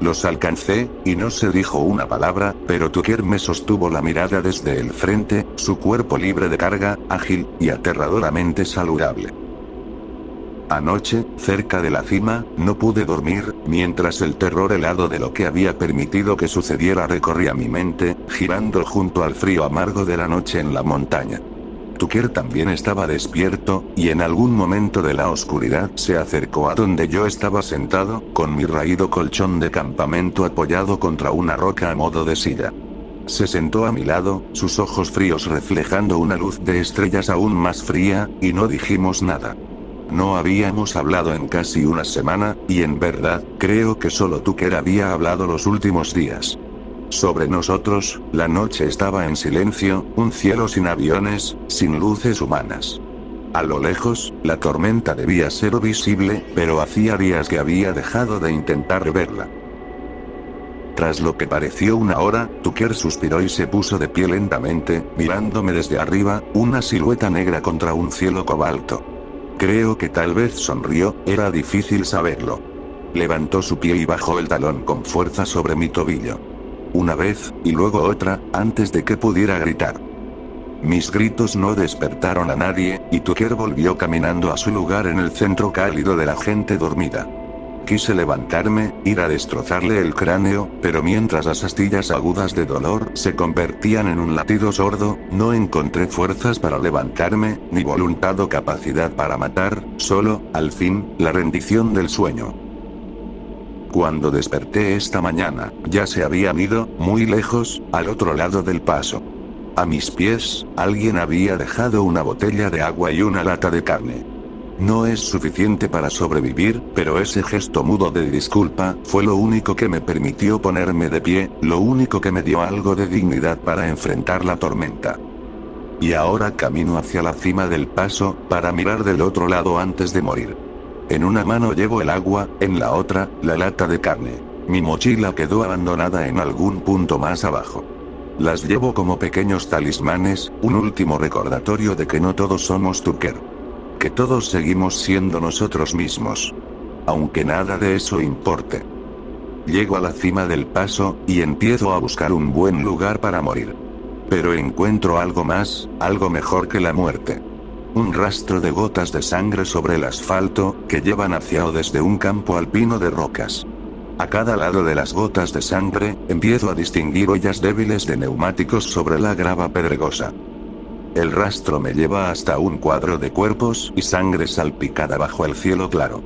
Los alcancé, y no se dijo una palabra, pero Tucker me sostuvo la mirada desde el frente, su cuerpo libre de carga, ágil, y aterradoramente saludable. Anoche, cerca de la cima, no pude dormir, mientras el terror helado de lo que había permitido que sucediera recorría mi mente, girando junto al frío amargo de la noche en la montaña. Tucker también estaba despierto, y en algún momento de la oscuridad se acercó a donde yo estaba sentado, con mi raído colchón de campamento apoyado contra una roca a modo de silla. Se sentó a mi lado, sus ojos fríos reflejando una luz de estrellas aún más fría, y no dijimos nada. No habíamos hablado en casi una semana, y en verdad, creo que solo Tucker había hablado los últimos días. Sobre nosotros, la noche estaba en silencio, un cielo sin aviones, sin luces humanas. A lo lejos, la tormenta debía ser visible, pero hacía días que había dejado de intentar verla. Tras lo que pareció una hora, Tucker suspiró y se puso de pie lentamente, mirándome desde arriba, una silueta negra contra un cielo cobalto. Creo que tal vez sonrió, era difícil saberlo. Levantó su pie y bajó el talón con fuerza sobre mi tobillo. Una vez, y luego otra, antes de que pudiera gritar. Mis gritos no despertaron a nadie, y Tucker volvió caminando a su lugar en el centro cálido de la gente dormida. Quise levantarme, ir a destrozarle el cráneo, pero mientras las astillas agudas de dolor se convertían en un latido sordo, no encontré fuerzas para levantarme, ni voluntad o capacidad para matar, solo, al fin, la rendición del sueño. Cuando desperté esta mañana, ya se habían ido, muy lejos, al otro lado del paso. A mis pies, alguien había dejado una botella de agua y una lata de carne. No es suficiente para sobrevivir, pero ese gesto mudo de disculpa, fue lo único que me permitió ponerme de pie, lo único que me dio algo de dignidad para enfrentar la tormenta. Y ahora camino hacia la cima del paso, para mirar del otro lado antes de morir. En una mano llevo el agua, en la otra, la lata de carne. Mi mochila quedó abandonada en algún punto más abajo. Las llevo como pequeños talismanes, un último recordatorio de que no todos somos Tucker. Que todos seguimos siendo nosotros mismos. Aunque nada de eso importe. Llego a la cima del paso, y empiezo a buscar un buen lugar para morir. Pero encuentro algo más, algo mejor que la muerte. Un rastro de gotas de sangre sobre el asfalto, que llevan hacia o desde un campo alpino de rocas. A cada lado de las gotas de sangre, empiezo a distinguir huellas débiles de neumáticos sobre la grava pedregosa. El rastro me lleva hasta un cuadro de cuerpos y sangre salpicada bajo el cielo claro.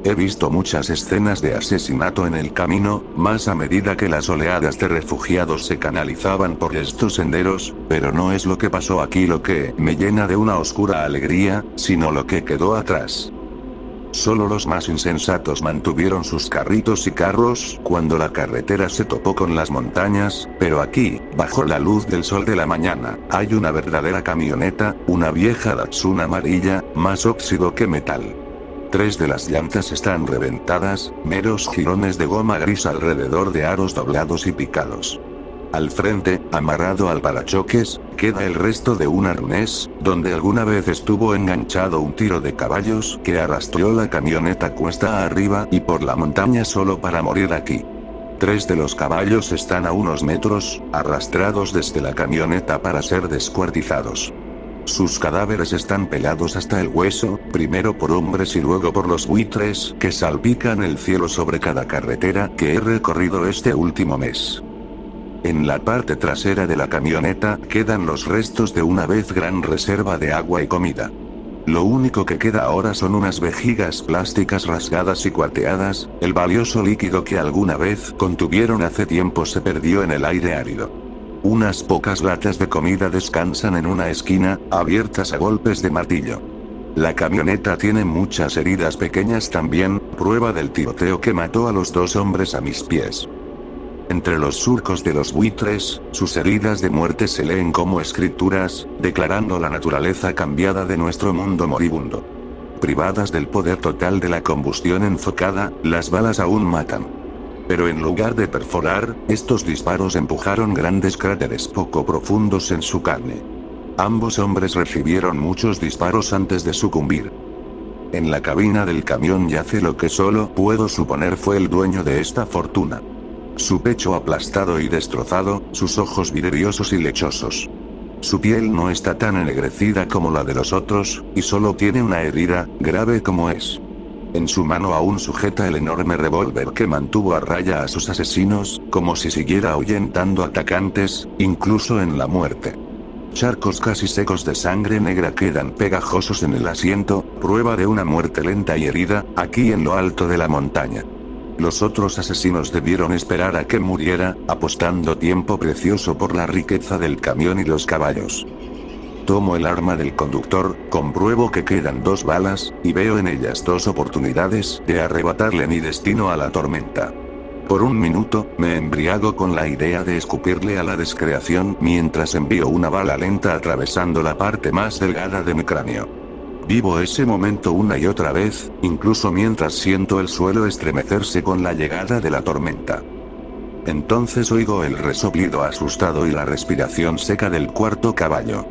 He visto muchas escenas de asesinato en el camino, más a medida que las oleadas de refugiados se canalizaban por estos senderos, pero no es lo que pasó aquí lo que me llena de una oscura alegría, sino lo que quedó atrás. Solo los más insensatos mantuvieron sus carritos y carros cuando la carretera se topó con las montañas, pero aquí, bajo la luz del sol de la mañana, hay una verdadera camioneta, una vieja Datsun amarilla, más óxido que metal. 3 de las llantas están reventadas, meros jirones de goma gris alrededor de aros doblados y picados. Al frente, amarrado al parachoques, queda el resto de un arnés, donde alguna vez estuvo enganchado un tiro de caballos que arrastró la camioneta cuesta arriba y por la montaña solo para morir aquí. 3 de los caballos están a unos metros, arrastrados desde la camioneta para ser descuartizados. Sus cadáveres están pelados hasta el hueso, primero por hombres y luego por los buitres que salpican el cielo sobre cada carretera que he recorrido este último mes. En la parte trasera de la camioneta quedan los restos de una vez gran reserva de agua y comida. Lo único que queda ahora son unas vejigas plásticas rasgadas y cuarteadas, el valioso líquido que alguna vez contuvieron hace tiempo se perdió en el aire árido. Unas pocas latas de comida descansan en una esquina, abiertas a golpes de martillo. La camioneta tiene muchas heridas pequeñas también, prueba del tiroteo que mató a los 2 hombres a mis pies. Entre los surcos de los buitres, sus heridas de muerte se leen como escrituras, declarando la naturaleza cambiada de nuestro mundo moribundo. Privadas del poder total de la combustión enfocada, las balas aún matan. Pero en lugar de perforar, estos disparos empujaron grandes cráteres poco profundos en su carne. Ambos hombres recibieron muchos disparos antes de sucumbir. En la cabina del camión yace lo que solo puedo suponer fue el dueño de esta fortuna. Su pecho aplastado y destrozado, sus ojos vidriosos y lechosos. Su piel no está tan ennegrecida como la de los otros, y solo tiene una herida, grave como es. En su mano aún sujeta el enorme revólver que mantuvo a raya a sus asesinos, como si siguiera ahuyentando atacantes, incluso en la muerte. Charcos casi secos de sangre negra quedan pegajosos en el asiento, prueba de una muerte lenta y herida, aquí en lo alto de la montaña. Los otros asesinos debieron esperar a que muriera, apostando tiempo precioso por la riqueza del camión y los caballos. Tomo el arma del conductor, compruebo que quedan 2 balas, y veo en ellas 2 oportunidades de arrebatarle mi destino a la tormenta. Por un minuto, me embriago con la idea de escupirle a la descreación mientras envío una bala lenta atravesando la parte más delgada de mi cráneo. Vivo ese momento una y otra vez, incluso mientras siento el suelo estremecerse con la llegada de la tormenta. Entonces oigo el resoplido asustado y la respiración seca del 4.º caballo.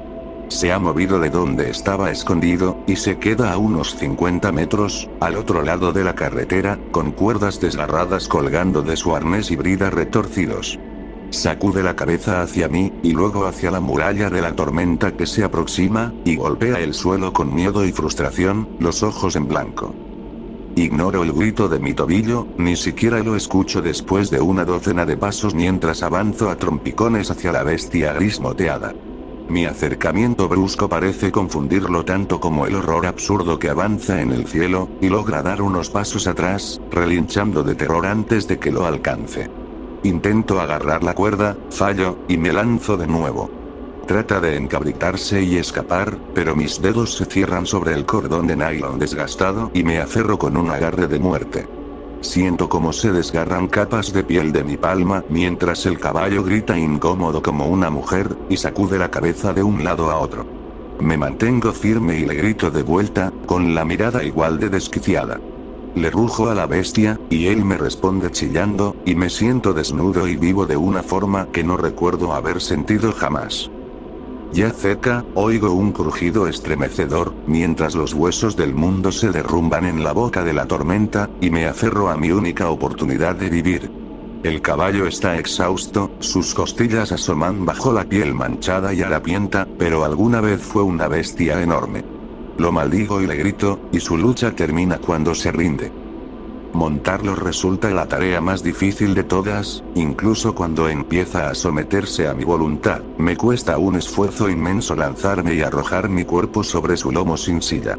Se ha movido de donde estaba escondido, y se queda a unos 50 metros, al otro lado de la carretera, con cuerdas desgarradas colgando de su arnés y brida retorcidos. Sacude la cabeza hacia mí, y luego hacia la muralla de la tormenta que se aproxima, y golpea el suelo con miedo y frustración, los ojos en blanco. Ignoro el grito de mi tobillo, ni siquiera lo escucho después de una docena de pasos mientras avanzo a trompicones hacia la bestia gris moteada. Mi acercamiento brusco parece confundirlo tanto como el horror absurdo que avanza en el cielo, y logra dar unos pasos atrás, relinchando de terror antes de que lo alcance. Intento agarrar la cuerda, fallo, y me lanzo de nuevo. Trata de encabritarse y escapar, pero mis dedos se cierran sobre el cordón de nylon desgastado y me aferro con un agarre de muerte. Siento cómo se desgarran capas de piel de mi palma mientras el caballo grita incómodo como una mujer, y sacude la cabeza de un lado a otro. Me mantengo firme y le grito de vuelta, con la mirada igual de desquiciada. Le rujo a la bestia, y él me responde chillando, y me siento desnudo y vivo de una forma que no recuerdo haber sentido jamás. Ya cerca, oigo un crujido estremecedor, mientras los huesos del mundo se derrumban en la boca de la tormenta, y me aferro a mi única oportunidad de vivir. El caballo está exhausto, sus costillas asoman bajo la piel manchada y harapienta, pero alguna vez fue una bestia enorme. Lo maldigo y le grito, y su lucha termina cuando se rinde. Montarlo resulta la tarea más difícil de todas, incluso cuando empieza a someterse a mi voluntad, me cuesta un esfuerzo inmenso lanzarme y arrojar mi cuerpo sobre su lomo sin silla.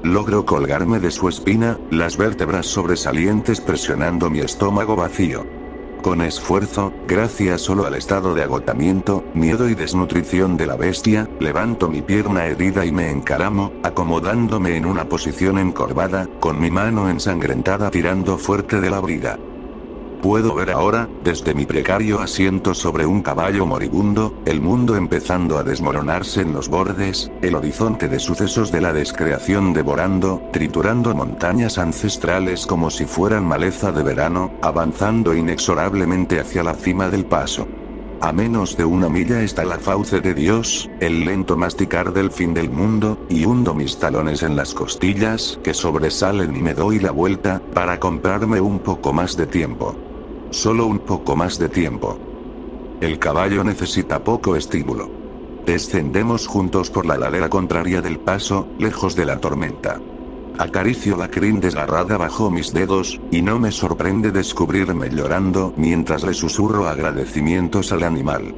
Logro colgarme de su espina, las vértebras sobresalientes presionando mi estómago vacío. Con esfuerzo, gracias solo al estado de agotamiento, miedo y desnutrición de la bestia, levanto mi pierna herida y me encaramo, acomodándome en una posición encorvada, con mi mano ensangrentada tirando fuerte de la brida. Puedo ver ahora, desde mi precario asiento sobre un caballo moribundo, el mundo empezando a desmoronarse en los bordes, el horizonte de sucesos de la descreación devorando, triturando montañas ancestrales como si fueran maleza de verano, avanzando inexorablemente hacia la cima del paso. A menos de 1 milla está la fauce de Dios, el lento masticar del fin del mundo, y hundo mis talones en las costillas que sobresalen y me doy la vuelta, para comprarme un poco más de tiempo. Solo un poco más de tiempo. El caballo necesita poco estímulo. Descendemos juntos por la ladera contraria del paso, lejos de la tormenta. Acaricio la crin desgarrada bajo mis dedos, y no me sorprende descubrirme llorando mientras le susurro agradecimientos al animal.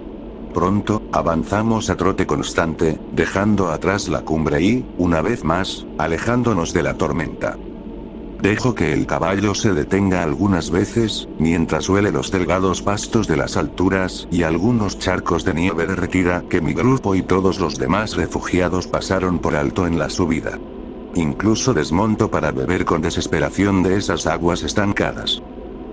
Pronto, avanzamos a trote constante, dejando atrás la cumbre y, una vez más, alejándonos de la tormenta. Dejo que el caballo se detenga algunas veces, mientras huele los delgados pastos de las alturas y algunos charcos de nieve derretida que mi grupo y todos los demás refugiados pasaron por alto en la subida. incluso desmonto para beber con desesperación de esas aguas estancadas.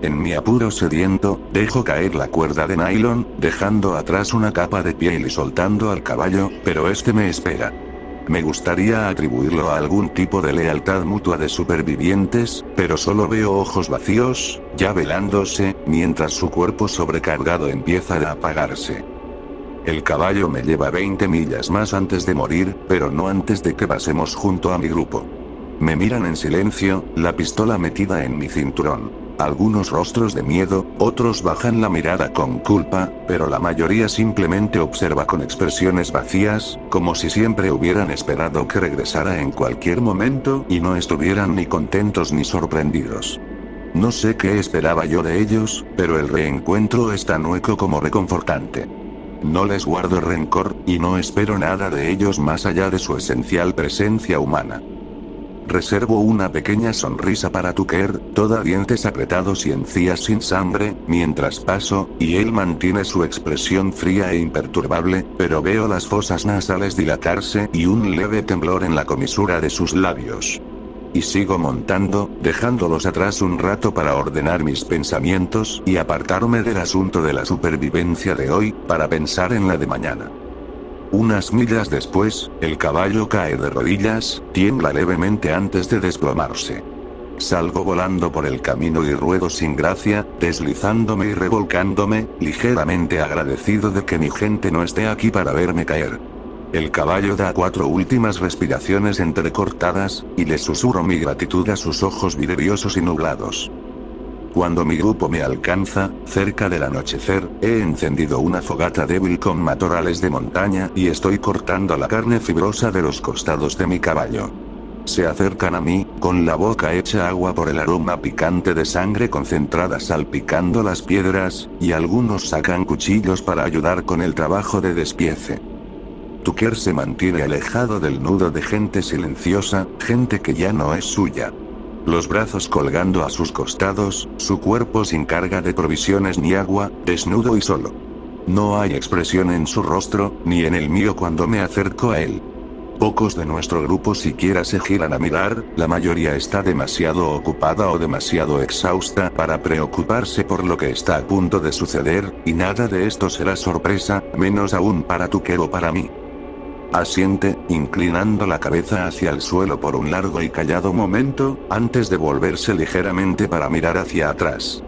En mi apuro sediento, dejo caer la cuerda de nylon, dejando atrás una capa de piel y soltando al caballo, pero este me espera. Me gustaría atribuirlo a algún tipo de lealtad mutua de supervivientes, pero solo veo ojos vacíos, ya velándose, mientras su cuerpo sobrecargado empieza a apagarse. El caballo me lleva 20 millas más antes de morir, pero no antes de que pasemos junto a mi grupo. Me miran en silencio, la pistola metida en mi cinturón. Algunos rostros de miedo, otros bajan la mirada con culpa, pero la mayoría simplemente observa con expresiones vacías, como si siempre hubieran esperado que regresara en cualquier momento y no estuvieran ni contentos ni sorprendidos. No sé qué esperaba yo de ellos, pero el reencuentro es tan hueco como reconfortante. No les guardo rencor, y no espero nada de ellos más allá de su esencial presencia humana. Reservo una pequeña sonrisa para Tucker, toda dientes apretados y encías sin sangre, mientras paso, y él mantiene su expresión fría e imperturbable, pero veo las fosas nasales dilatarse y un leve temblor en la comisura de sus labios. Y sigo montando, dejándolos atrás un rato para ordenar mis pensamientos y apartarme del asunto de la supervivencia de hoy, para pensar en la de mañana. Unas millas después, el caballo cae de rodillas, tiembla levemente antes de desplomarse. Salgo volando por el camino y ruedo sin gracia, deslizándome y revolcándome, ligeramente agradecido de que mi gente no esté aquí para verme caer. El caballo da 4 últimas respiraciones entrecortadas, y le susurro mi gratitud a sus ojos vidriosos y nublados. Cuando mi grupo me alcanza, cerca del anochecer, he encendido una fogata débil con matorrales de montaña y estoy cortando la carne fibrosa de los costados de mi caballo. Se acercan a mí, con la boca hecha agua por el aroma picante de sangre concentrada salpicando las piedras, y algunos sacan cuchillos para ayudar con el trabajo de despiece. Tucker se mantiene alejado del nudo de gente silenciosa, gente que ya no es suya. Los brazos colgando a sus costados, su cuerpo sin carga de provisiones ni agua, desnudo y solo. No hay expresión en su rostro, ni en el mío cuando me acerco a él. Pocos de nuestro grupo siquiera se giran a mirar, la mayoría está demasiado ocupada o demasiado exhausta para preocuparse por lo que está a punto de suceder, y nada de esto será sorpresa, menos aún para Tucker o para mí. Asiente, inclinando la cabeza hacia el suelo por un largo y callado momento, antes de volverse ligeramente para mirar hacia atrás.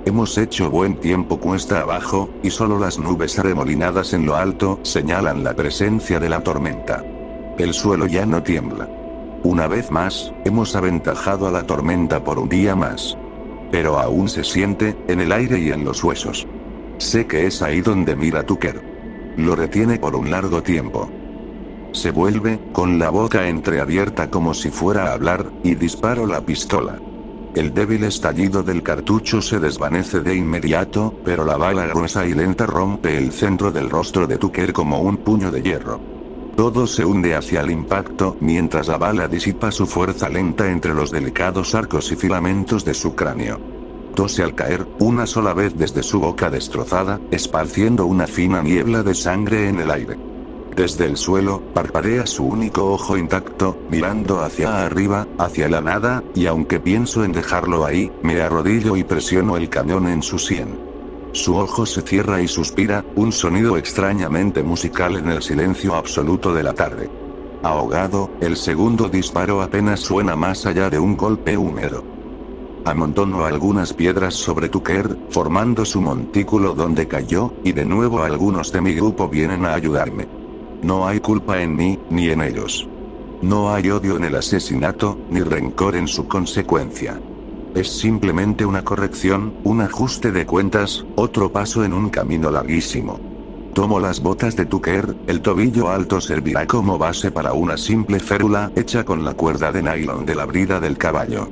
Hemos hecho buen tiempo cuesta abajo, y solo las nubes arremolinadas en lo alto señalan la presencia de la tormenta. El suelo ya no tiembla. Una vez más, hemos aventajado a la tormenta por un día más. Pero aún se siente, en el aire y en los huesos. Sé que es ahí donde mira Tucker. Lo retiene por un largo tiempo. Se vuelve, con la boca entreabierta como si fuera a hablar, y disparo la pistola. El débil estallido del cartucho se desvanece de inmediato, pero la bala gruesa y lenta rompe el centro del rostro de Tucker como un puño de hierro. Todo se hunde hacia el impacto, mientras la bala disipa su fuerza lenta entre los delicados arcos y filamentos de su cráneo. Tose al caer, una sola vez desde su boca destrozada, esparciendo una fina niebla de sangre en el aire. Desde el suelo, parpadea su único ojo intacto, mirando hacia arriba, hacia la nada, y aunque pienso en dejarlo ahí, me arrodillo y presiono el cañón en su sien. Su ojo se cierra y suspira, un sonido extrañamente musical en el silencio absoluto de la tarde. Ahogado, el segundo disparo apenas suena más allá de un golpe húmedo. Amontono algunas piedras sobre Tucker, formando su montículo donde cayó, y de nuevo algunos de mi grupo vienen a ayudarme. No hay culpa en mí, ni en ellos. No hay odio en el asesinato, ni rencor en su consecuencia. Es simplemente una corrección, un ajuste de cuentas, otro paso en un camino larguísimo. Tomo las botas de Tucker, el tobillo alto servirá como base para una simple férula hecha con la cuerda de nylon de la brida del caballo.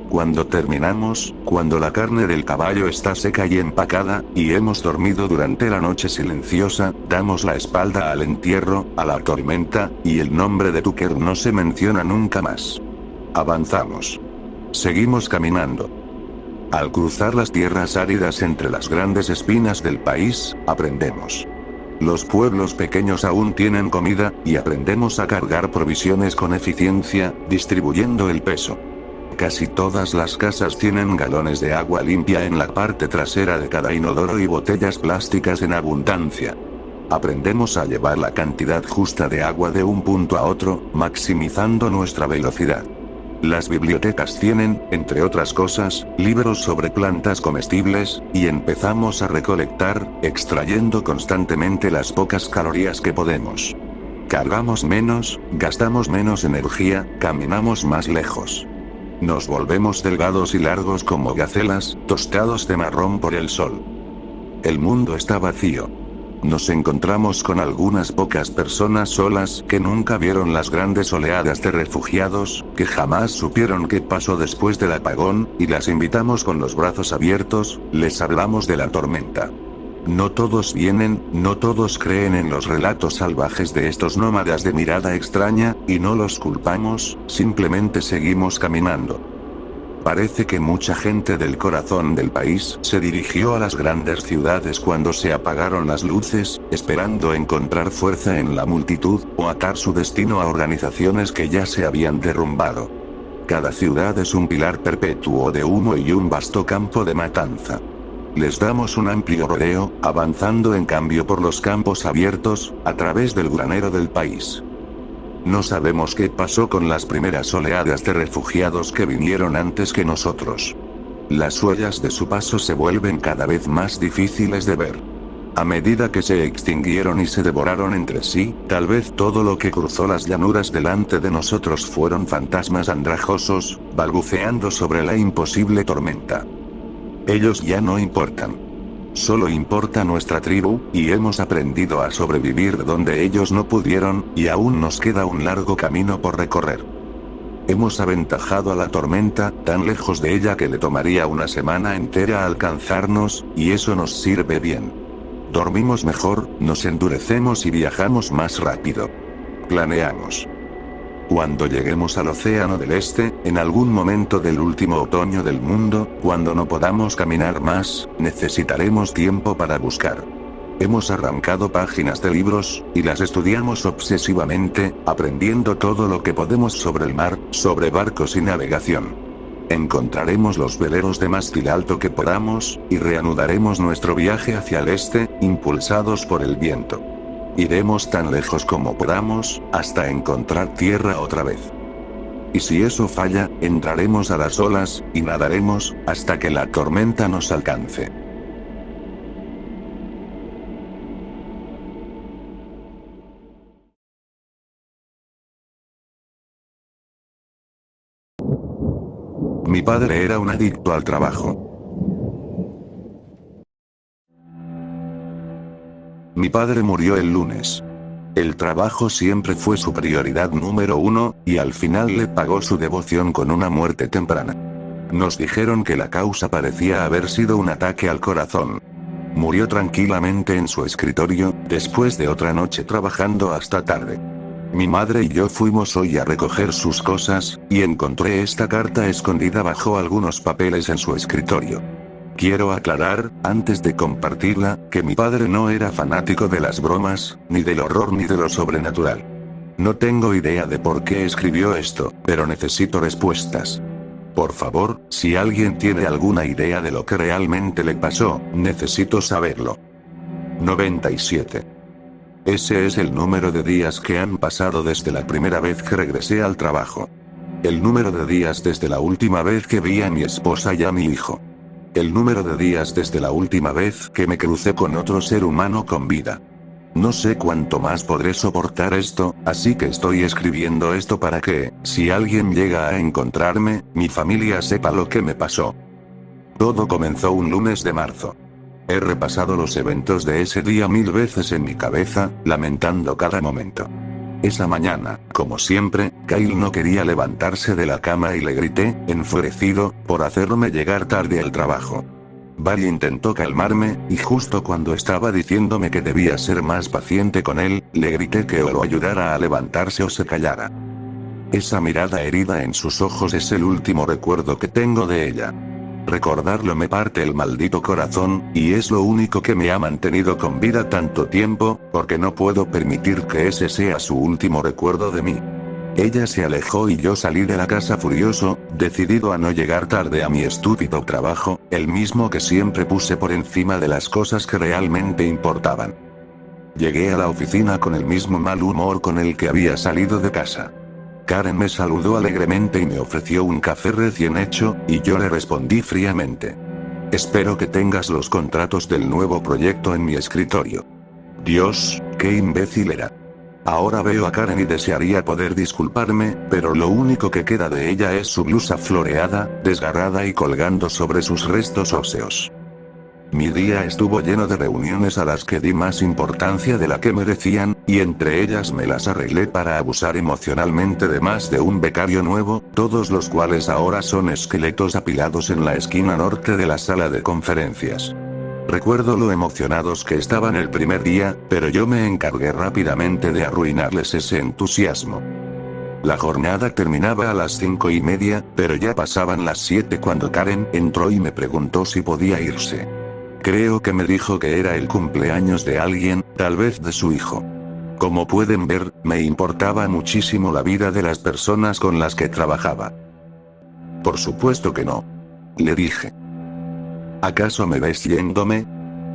Cuando terminamos, cuando la carne del caballo está seca y empacada, y hemos dormido durante la noche silenciosa, damos la espalda al entierro, a la tormenta, y el nombre de Tucker no se menciona nunca más. Avanzamos. Seguimos caminando. Al cruzar las tierras áridas entre las grandes espinas del país, aprendemos. Los pueblos pequeños aún tienen comida, y aprendemos a cargar provisiones con eficiencia, distribuyendo el peso. Casi todas las casas tienen galones de agua limpia en la parte trasera de cada inodoro y botellas plásticas en abundancia. Aprendemos a llevar la cantidad justa de agua de un punto a otro, maximizando nuestra velocidad. Las bibliotecas tienen, entre otras cosas, libros sobre plantas comestibles, y empezamos a recolectar, extrayendo constantemente las pocas calorías que podemos. Cargamos menos, gastamos menos energía, caminamos más lejos. Nos volvemos delgados y largos como gacelas, tostados de marrón por el sol. El mundo está vacío. Nos encontramos con algunas pocas personas solas que nunca vieron las grandes oleadas de refugiados, que jamás supieron qué pasó después del apagón, y las invitamos con los brazos abiertos, les hablamos de la tormenta. No todos vienen, no todos creen en los relatos salvajes de estos nómadas de mirada extraña, y no los culpamos, simplemente seguimos caminando. Parece que mucha gente del corazón del país se dirigió a las grandes ciudades cuando se apagaron las luces, esperando encontrar fuerza en la multitud, o atar su destino a organizaciones que ya se habían derrumbado. Cada ciudad es un pilar perpetuo de humo y un vasto campo de matanza. Les damos un amplio rodeo, avanzando en cambio por los campos abiertos, a través del granero del país. No sabemos qué pasó con las primeras oleadas de refugiados que vinieron antes que nosotros. Las huellas de su paso se vuelven cada vez más difíciles de ver. A medida que se extinguieron y se devoraron entre sí, tal vez todo lo que cruzó las llanuras delante de nosotros fueron fantasmas andrajosos, balbuceando sobre la imposible tormenta. Ellos ya no importan. Solo importa nuestra tribu, y hemos aprendido a sobrevivir donde ellos no pudieron, y aún nos queda un largo camino por recorrer. Hemos aventajado a la tormenta, tan lejos de ella que le tomaría una semana entera alcanzarnos, y eso nos sirve bien. Dormimos mejor, nos endurecemos y viajamos más rápido. Planeamos. Cuando lleguemos al Océano del Este, en algún momento del último otoño del mundo, cuando no podamos caminar más, necesitaremos tiempo para buscar. Hemos arrancado páginas de libros, y las estudiamos obsesivamente, aprendiendo todo lo que podemos sobre el mar, sobre barcos y navegación. Encontraremos los veleros de mástil alto que podamos, y reanudaremos nuestro viaje hacia el este, impulsados por el viento. Iremos tan lejos como podamos, hasta encontrar tierra otra vez. Y si eso falla, entraremos a las olas, y nadaremos, hasta que la tormenta nos alcance. Mi padre era un adicto al trabajo. Mi padre murió el lunes. El trabajo siempre fue su prioridad número 1, y al final le pagó su devoción con una muerte temprana. Nos dijeron que la causa parecía haber sido un ataque al corazón. Murió tranquilamente en su escritorio, después de otra noche trabajando hasta tarde. Mi madre y yo fuimos hoy a recoger sus cosas, y encontré esta carta escondida bajo algunos papeles en su escritorio. Quiero aclarar, antes de compartirla, que mi padre no era fanático de las bromas, ni del horror ni de lo sobrenatural. No tengo idea de por qué escribió esto, pero necesito respuestas. Por favor, si alguien tiene alguna idea de lo que realmente le pasó, necesito saberlo. 97. Ese es el número de días que han pasado desde la primera vez que regresé al trabajo. El número de días desde la última vez que vi a mi esposa y a mi hijo. El número de días desde la última vez que me crucé con otro ser humano con vida. No sé cuánto más podré soportar esto, así que estoy escribiendo esto para que, si alguien llega a encontrarme, mi familia sepa lo que me pasó. Todo comenzó un lunes de marzo. He repasado los eventos de ese día 1000 veces en mi cabeza, lamentando cada momento. Esa mañana, como siempre, Kyle no quería levantarse de la cama y le grité, enfurecido, por hacerme llegar tarde al trabajo. Val intentó calmarme, y justo cuando estaba diciéndome que debía ser más paciente con él, le grité que o lo ayudara a levantarse o se callara. Esa mirada herida en sus ojos es el último recuerdo que tengo de ella. Recordarlo me parte el maldito corazón, y es lo único que me ha mantenido con vida tanto tiempo, porque no puedo permitir que ese sea su último recuerdo de mí. Ella se alejó y yo salí de la casa furioso, decidido a no llegar tarde a mi estúpido trabajo, el mismo que siempre puse por encima de las cosas que realmente importaban. Llegué a la oficina con el mismo mal humor con el que había salido de casa. Karen me saludó alegremente y me ofreció un café recién hecho, y yo le respondí fríamente: espero que tengas los contratos del nuevo proyecto en mi escritorio. Dios, qué imbécil era. Ahora veo a Karen y desearía poder disculparme, pero lo único que queda de ella es su blusa floreada, desgarrada y colgando sobre sus restos óseos. Mi día estuvo lleno de reuniones a las que di más importancia de la que merecían, y entre ellas me las arreglé para abusar emocionalmente de más de un becario nuevo, todos los cuales ahora son esqueletos apilados en la esquina norte de la sala de conferencias. Recuerdo lo emocionados que estaban el primer día, pero yo me encargué rápidamente de arruinarles ese entusiasmo. La jornada terminaba a las 5:30, pero ya pasaban las 7 cuando Karen entró y me preguntó si podía irse. Creo que me dijo que era el cumpleaños de alguien, tal vez de su hijo. Como pueden ver, me importaba muchísimo la vida de las personas con las que trabajaba. Por supuesto que no. Le dije. ¿Acaso me ves yéndome?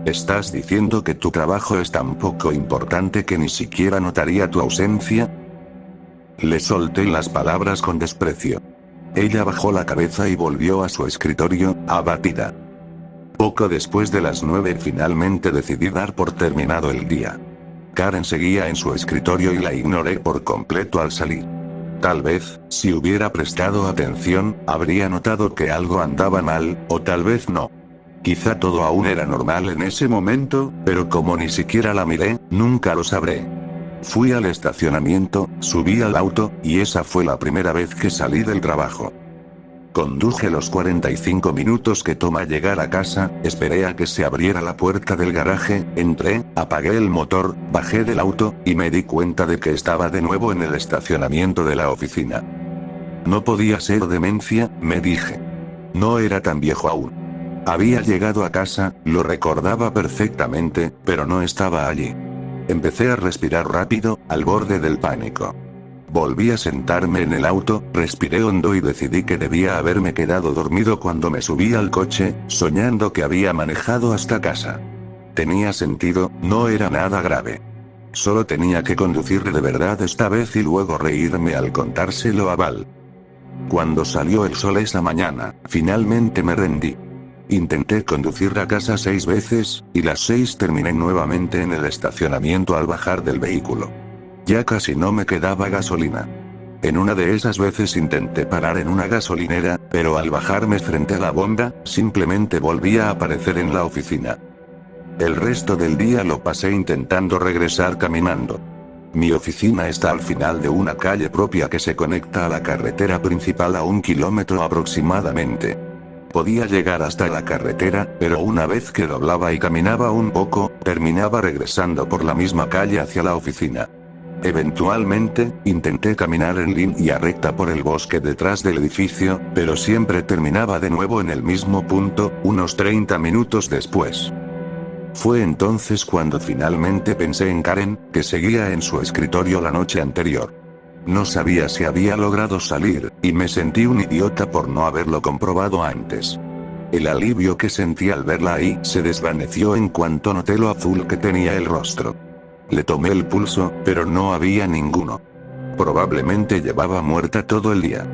¿Estás diciendo que tu trabajo es tan poco importante que ni siquiera notaría tu ausencia? Le solté las palabras con desprecio. Ella bajó la cabeza y volvió a su escritorio, abatida. Poco después de las 9 finalmente decidí dar por terminado el día. Karen seguía en su escritorio y la ignoré por completo al salir. Tal vez, si hubiera prestado atención, habría notado que algo andaba mal, o tal vez no. Quizá todo aún era normal en ese momento, pero como ni siquiera la miré, nunca lo sabré. Fui al estacionamiento, subí al auto, y esa fue la primera vez que salí del trabajo. Conduje los 45 minutos que toma llegar a casa, esperé a que se abriera la puerta del garaje, entré, apagué el motor, bajé del auto, y me di cuenta de que estaba de nuevo en el estacionamiento de la oficina. No podía ser demencia, me dije. No era tan viejo aún. Había llegado a casa, lo recordaba perfectamente, pero no estaba allí. Empecé a respirar rápido, al borde del pánico. Volví a sentarme en el auto, respiré hondo y decidí que debía haberme quedado dormido cuando me subí al coche, soñando que había manejado hasta casa. Tenía sentido, no era nada grave. Solo tenía que conducir de verdad esta vez y luego reírme al contárselo a Val. Cuando salió el sol esa mañana, finalmente me rendí. Intenté conducir a casa 6 veces, y las 6 terminé nuevamente en el estacionamiento al bajar del vehículo. Ya casi no me quedaba gasolina. En una de esas veces intenté parar en una gasolinera, pero al bajarme frente a la bomba, simplemente volví a aparecer en la oficina. El resto del día lo pasé intentando regresar caminando. Mi oficina está al final de una calle propia que se conecta a la carretera principal a 1 kilómetro aproximadamente. Podía llegar hasta la carretera, pero una vez que doblaba y caminaba un poco, terminaba regresando por la misma calle hacia la oficina. Eventualmente, intenté caminar en línea recta por el bosque detrás del edificio, pero siempre terminaba de nuevo en el mismo punto, unos 30 minutos después. Fue entonces cuando finalmente pensé en Karen, que seguía en su escritorio la noche anterior. No sabía si había logrado salir, y me sentí un idiota por no haberlo comprobado antes. El alivio que sentí al verla ahí se desvaneció en cuanto noté lo azul que tenía el rostro. Le tomé el pulso, pero no había ninguno. Probablemente llevaba muerta todo el día.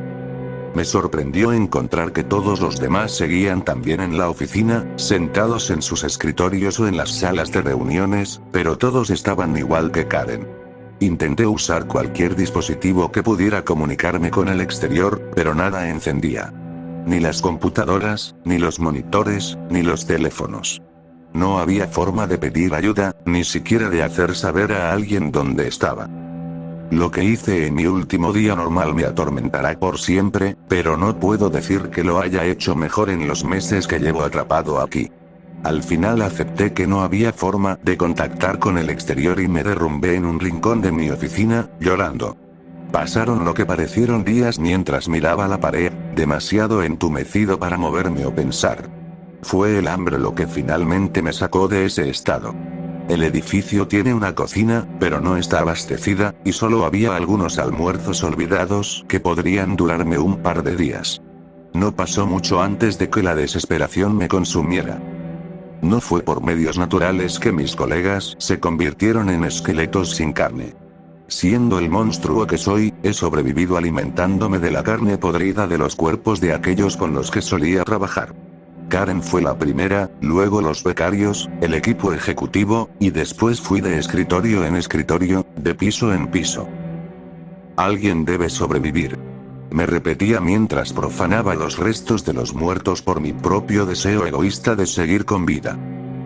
Me sorprendió encontrar que todos los demás seguían también en la oficina, sentados en sus escritorios o en las salas de reuniones, pero todos estaban igual que Karen. Intenté usar cualquier dispositivo que pudiera comunicarme con el exterior, pero nada encendía. Ni las computadoras, ni los monitores, ni los teléfonos. No había forma de pedir ayuda, ni siquiera de hacer saber a alguien dónde estaba. Lo que hice en mi último día normal me atormentará por siempre, pero no puedo decir que lo haya hecho mejor en los meses que llevo atrapado aquí. Al final acepté que no había forma de contactar con el exterior y me derrumbé en un rincón de mi oficina, llorando. Pasaron lo que parecieron días mientras miraba la pared, demasiado entumecido para moverme o pensar. Fue el hambre lo que finalmente me sacó de ese estado. El edificio tiene una cocina, pero no está abastecida, y solo había algunos almuerzos olvidados que podrían durarme un par de días. No pasó mucho antes de que la desesperación me consumiera. No fue por medios naturales que mis colegas se convirtieron en esqueletos sin carne. Siendo el monstruo que soy, he sobrevivido alimentándome de la carne podrida de los cuerpos de aquellos con los que solía trabajar. Karen fue la primera, luego los becarios, el equipo ejecutivo, y después fui de escritorio en escritorio, de piso en piso. Alguien debe sobrevivir. Me repetía mientras profanaba los restos de los muertos por mi propio deseo egoísta de seguir con vida.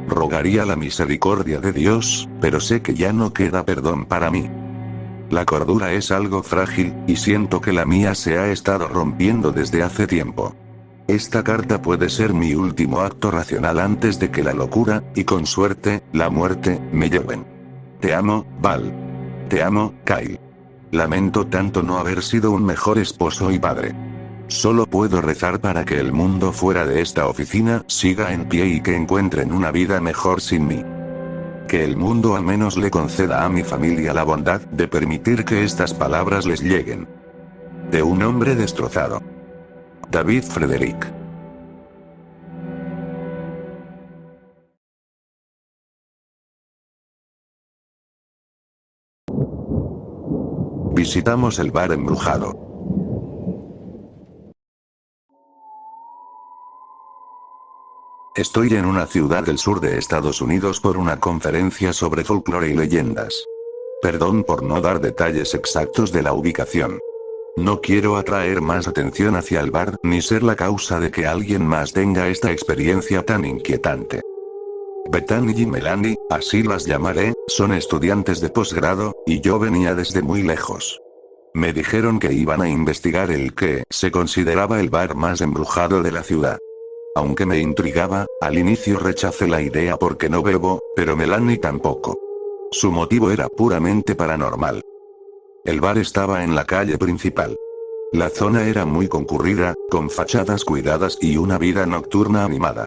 Rogaría la misericordia de Dios, pero sé que ya no queda perdón para mí. La cordura es algo frágil, y siento que la mía se ha estado rompiendo desde hace tiempo. Esta carta puede ser mi último acto racional antes de que la locura, y con suerte, la muerte, me lleven. Te amo, Val. Te amo, Kyle. Lamento tanto no haber sido un mejor esposo y padre. Solo puedo rezar para que el mundo fuera de esta oficina siga en pie y que encuentren una vida mejor sin mí. Que el mundo al menos le conceda a mi familia la bondad de permitir que estas palabras les lleguen. De un hombre destrozado. David Frederick. Visitamos el bar embrujado. Estoy en una ciudad del sur de Estados Unidos por una conferencia sobre folclore y leyendas. Perdón por no dar detalles exactos de la ubicación. No quiero atraer más atención hacia el bar, ni ser la causa de que alguien más tenga esta experiencia tan inquietante. Bethany y Melanie, así las llamaré, son estudiantes de posgrado, y yo venía desde muy lejos. Me dijeron que iban a investigar el que se consideraba el bar más embrujado de la ciudad. Aunque me intrigaba, al inicio rechacé la idea porque no bebo, pero Melanie tampoco. Su motivo era puramente paranormal. El bar estaba en la calle principal. La zona era muy concurrida, con fachadas cuidadas y una vida nocturna animada.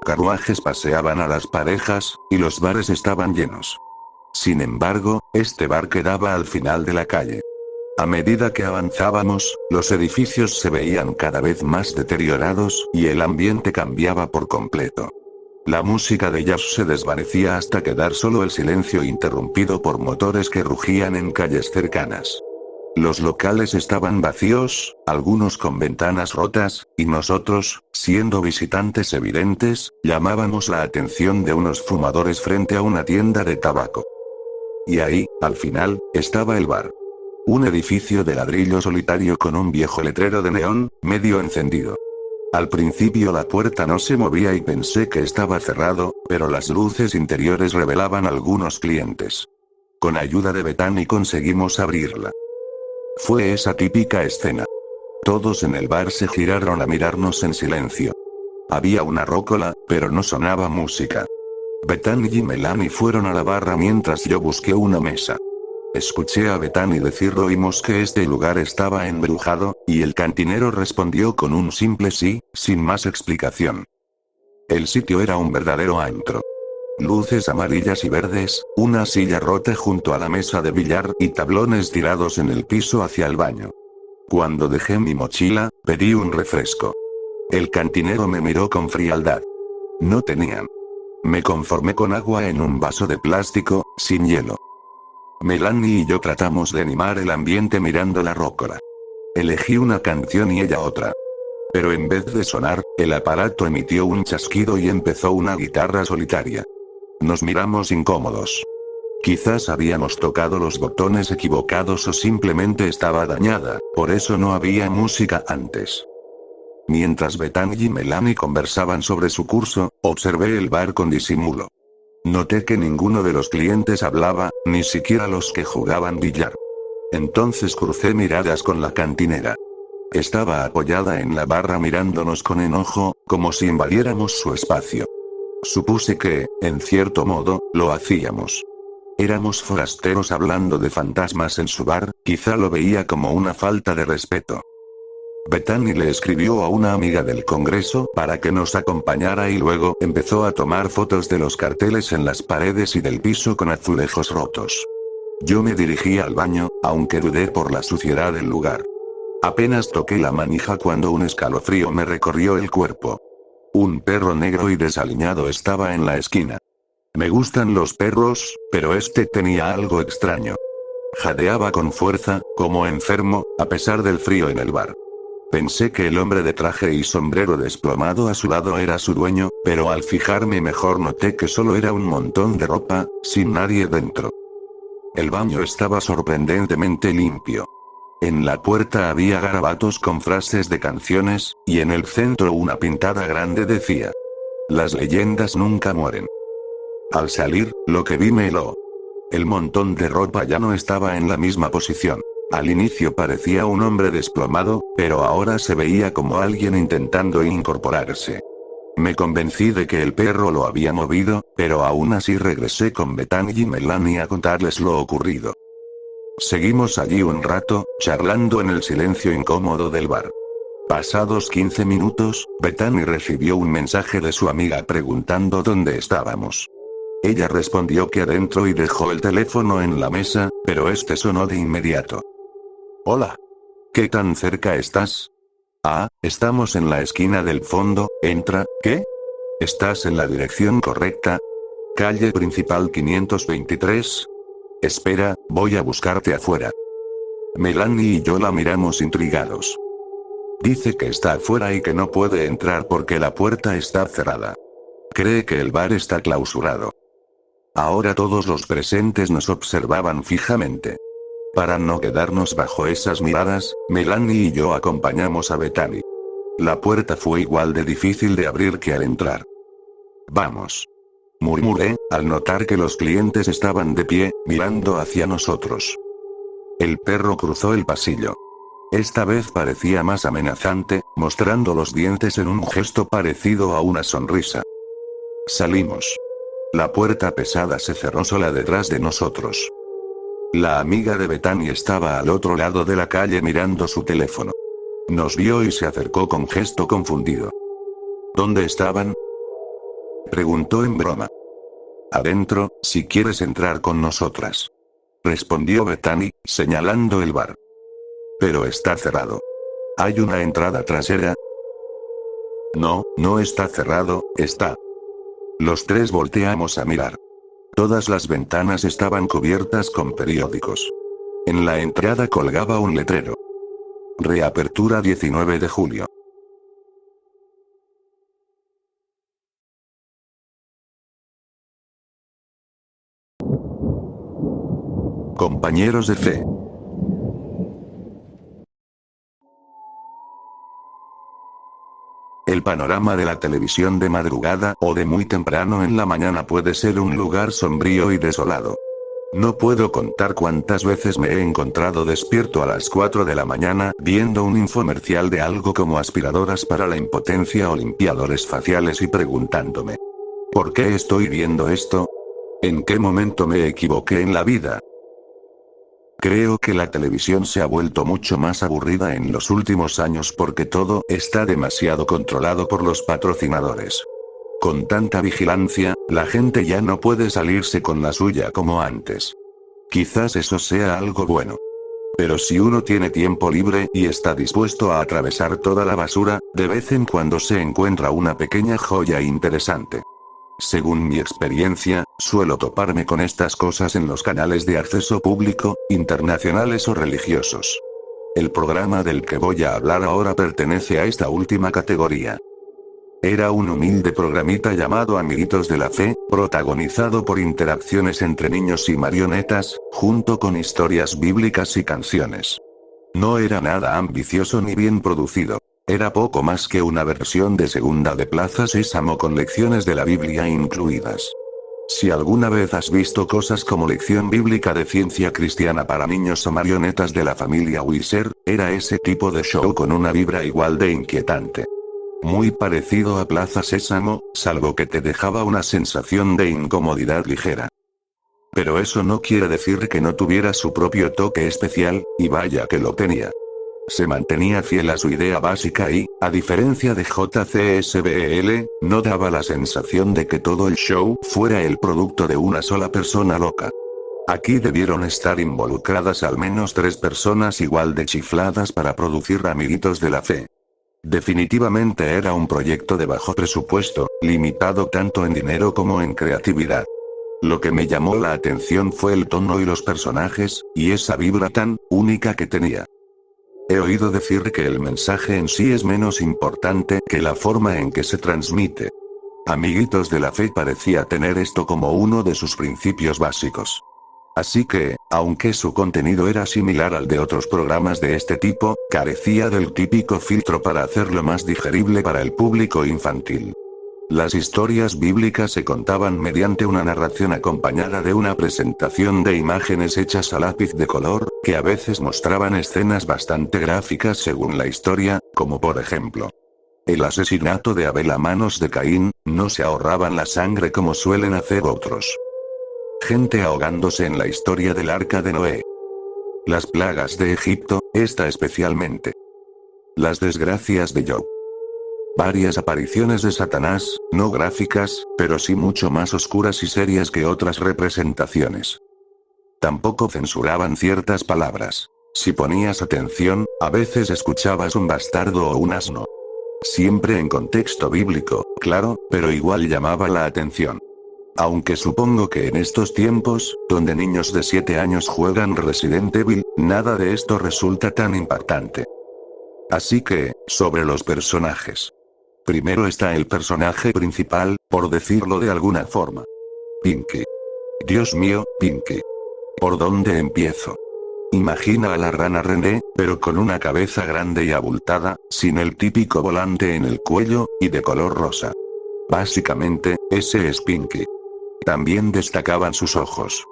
Carruajes paseaban a las parejas, y los bares estaban llenos. Sin embargo, este bar quedaba al final de la calle. A medida que avanzábamos, los edificios se veían cada vez más deteriorados, y el ambiente cambiaba por completo. La música de jazz se desvanecía hasta quedar solo el silencio interrumpido por motores que rugían en calles cercanas. Los locales estaban vacíos, algunos con ventanas rotas, y nosotros, siendo visitantes evidentes, llamábamos la atención de unos fumadores frente a una tienda de tabaco. Y ahí, al final, estaba el bar. Un edificio de ladrillo solitario con un viejo letrero de neón, medio encendido. Al principio la puerta no se movía y pensé que estaba cerrado, pero las luces interiores revelaban algunos clientes. Con ayuda de Bethany conseguimos abrirla. Fue esa típica escena. Todos en el bar se giraron a mirarnos en silencio. Había una rócola, pero no sonaba música. Bethany y Melanie fueron a la barra mientras yo busqué una mesa. Escuché a Bethany decir oímos que este lugar estaba embrujado, y el cantinero respondió con un simple sí, sin más explicación. El sitio era un verdadero antro. Luces amarillas y verdes, una silla rota junto a la mesa de billar y tablones tirados en el piso hacia el baño. Cuando dejé mi mochila, pedí un refresco. El cantinero me miró con frialdad. No tenían. Me conformé con agua en un vaso de plástico, sin hielo. Melanie y yo tratamos de animar el ambiente mirando la rócola. Elegí una canción y ella otra. Pero en vez de sonar, el aparato emitió un chasquido y empezó una guitarra solitaria. Nos miramos incómodos. Quizás habíamos tocado los botones equivocados o simplemente estaba dañada, por eso no había música antes. Mientras Bethany y Melanie conversaban sobre su curso, observé el bar con disimulo. Noté que ninguno de los clientes hablaba, ni siquiera los que jugaban billar. Entonces crucé miradas con la cantinera. Estaba apoyada en la barra mirándonos con enojo, como si invadiéramos su espacio. Supuse que, en cierto modo, lo hacíamos. Éramos forasteros hablando de fantasmas en su bar, quizá lo veía como una falta de respeto. Bethany le escribió a una amiga del Congreso para que nos acompañara y luego empezó a tomar fotos de los carteles en las paredes y del piso con azulejos rotos. Yo me dirigí al baño, aunque dudé por la suciedad del lugar. Apenas toqué la manija cuando un escalofrío me recorrió el cuerpo. Un perro negro y desaliñado estaba en la esquina. Me gustan los perros, pero este tenía algo extraño. Jadeaba con fuerza, como enfermo, a pesar del frío en el bar. Pensé que el hombre de traje y sombrero desplomado a su lado era su dueño, pero al fijarme mejor noté que solo era un montón de ropa, sin nadie dentro. El baño estaba sorprendentemente limpio. En la puerta había garabatos con frases de canciones, y en el centro una pintada grande decía: "Las leyendas nunca mueren". Al salir, lo que vi me heló. El montón de ropa ya no estaba en la misma posición. Al inicio parecía un hombre desplomado, pero ahora se veía como alguien intentando incorporarse. Me convencí de que el perro lo había movido, pero aún así regresé con Bethany y Melanie a contarles lo ocurrido. Seguimos allí un rato, charlando en el silencio incómodo del bar. Pasados 15 minutos, Bethany recibió un mensaje de su amiga preguntando dónde estábamos. Ella respondió que adentro y dejó el teléfono en la mesa, pero este sonó de inmediato. Hola. ¿Qué tan cerca estás? Ah, estamos en la esquina del fondo, entra, ¿qué? ¿Estás en la dirección correcta? Calle principal 523. Espera, voy a buscarte afuera. Melanie y yo la miramos intrigados. Dice que está afuera y que no puede entrar porque la puerta está cerrada. Cree que el bar está clausurado. Ahora todos los presentes nos observaban fijamente. Para no quedarnos bajo esas miradas, Melanie y yo acompañamos a Bethany. La puerta fue igual de difícil de abrir que al entrar. Vamos. Murmuré, al notar que los clientes estaban de pie, mirando hacia nosotros. El perro cruzó el pasillo. Esta vez parecía más amenazante, mostrando los dientes en un gesto parecido a una sonrisa. Salimos. La puerta pesada se cerró sola detrás de nosotros. La amiga de Bethany estaba al otro lado de la calle mirando su teléfono. Nos vio y se acercó con gesto confundido. ¿Dónde estaban? Preguntó en broma. Adentro, si quieres entrar con nosotras. Respondió Bethany, señalando el bar. Pero está cerrado. ¿Hay una entrada trasera? No, no está cerrado, está. Los tres volteamos a mirar. Todas las ventanas estaban cubiertas con periódicos. En la entrada colgaba un letrero. Reapertura 19 de julio. Compañeros de fe. El panorama de la televisión de madrugada o de muy temprano en la mañana puede ser un lugar sombrío y desolado. No puedo contar cuántas veces me he encontrado despierto a las 4 de la mañana viendo un infomercial de algo como aspiradoras para la impotencia o limpiadores faciales y preguntándome: ¿por qué estoy viendo esto? ¿En qué momento me equivoqué en la vida? Creo que la televisión se ha vuelto mucho más aburrida en los últimos años porque todo está demasiado controlado por los patrocinadores. Con tanta vigilancia, la gente ya no puede salirse con la suya como antes. Quizás eso sea algo bueno. Pero si uno tiene tiempo libre y está dispuesto a atravesar toda la basura, de vez en cuando se encuentra una pequeña joya interesante. Según mi experiencia, suelo toparme con estas cosas en los canales de acceso público, internacionales o religiosos. El programa del que voy a hablar ahora pertenece a esta última categoría. Era un humilde programita llamado Amiguitos de la Fe, protagonizado por interacciones entre niños y marionetas, junto con historias bíblicas y canciones. No era nada ambicioso ni bien producido. Era poco más que una versión de segunda de Plaza Sésamo con lecciones de la Biblia incluidas. Si alguna vez has visto cosas como lección bíblica de ciencia cristiana para niños o marionetas de la familia Weiser, era ese tipo de show con una vibra igual de inquietante. Muy parecido a Plaza Sésamo, salvo que te dejaba una sensación de incomodidad ligera. Pero eso no quiere decir que no tuviera su propio toque especial, y vaya que lo tenía. Se mantenía fiel a su idea básica y, a diferencia de JCSBL, no daba la sensación de que todo el show fuera el producto de una sola persona loca. Aquí debieron estar involucradas al menos 3 personas igual de chifladas para producir Amiguitos de la Fe. Definitivamente era un proyecto de bajo presupuesto, limitado tanto en dinero como en creatividad. Lo que me llamó la atención fue el tono y los personajes, y esa vibra tan única que tenía. He oído decir que el mensaje en sí es menos importante que la forma en que se transmite. Amiguitos de la Fe parecía tener esto como uno de sus principios básicos. Así que, aunque su contenido era similar al de otros programas de este tipo, carecía del típico filtro para hacerlo más digerible para el público infantil. Las historias bíblicas se contaban mediante una narración acompañada de una presentación de imágenes hechas a lápiz de color, que a veces mostraban escenas bastante gráficas según la historia, como por ejemplo, el asesinato de Abel a manos de Caín. No se ahorraban la sangre como suelen hacer otros. Gente ahogándose en la historia del arca de Noé. Las plagas de Egipto, esta especialmente. Las desgracias de Job. Varias apariciones de Satanás, no gráficas, pero sí mucho más oscuras y serias que otras representaciones. Tampoco censuraban ciertas palabras. Si ponías atención, a veces escuchabas un bastardo o un asno. Siempre en contexto bíblico, claro, pero igual llamaba la atención. Aunque supongo que en estos tiempos, donde niños de 7 años juegan Resident Evil, nada de esto resulta tan impactante. Así que, sobre los personajes. Primero está el personaje principal, por decirlo de alguna forma. Pinky. Dios mío, Pinky. ¿Por dónde empiezo? Imagina a la rana René, pero con una cabeza grande y abultada, sin el típico volante en el cuello, y de color rosa. Básicamente, ese es Pinky. También destacaban sus ojos.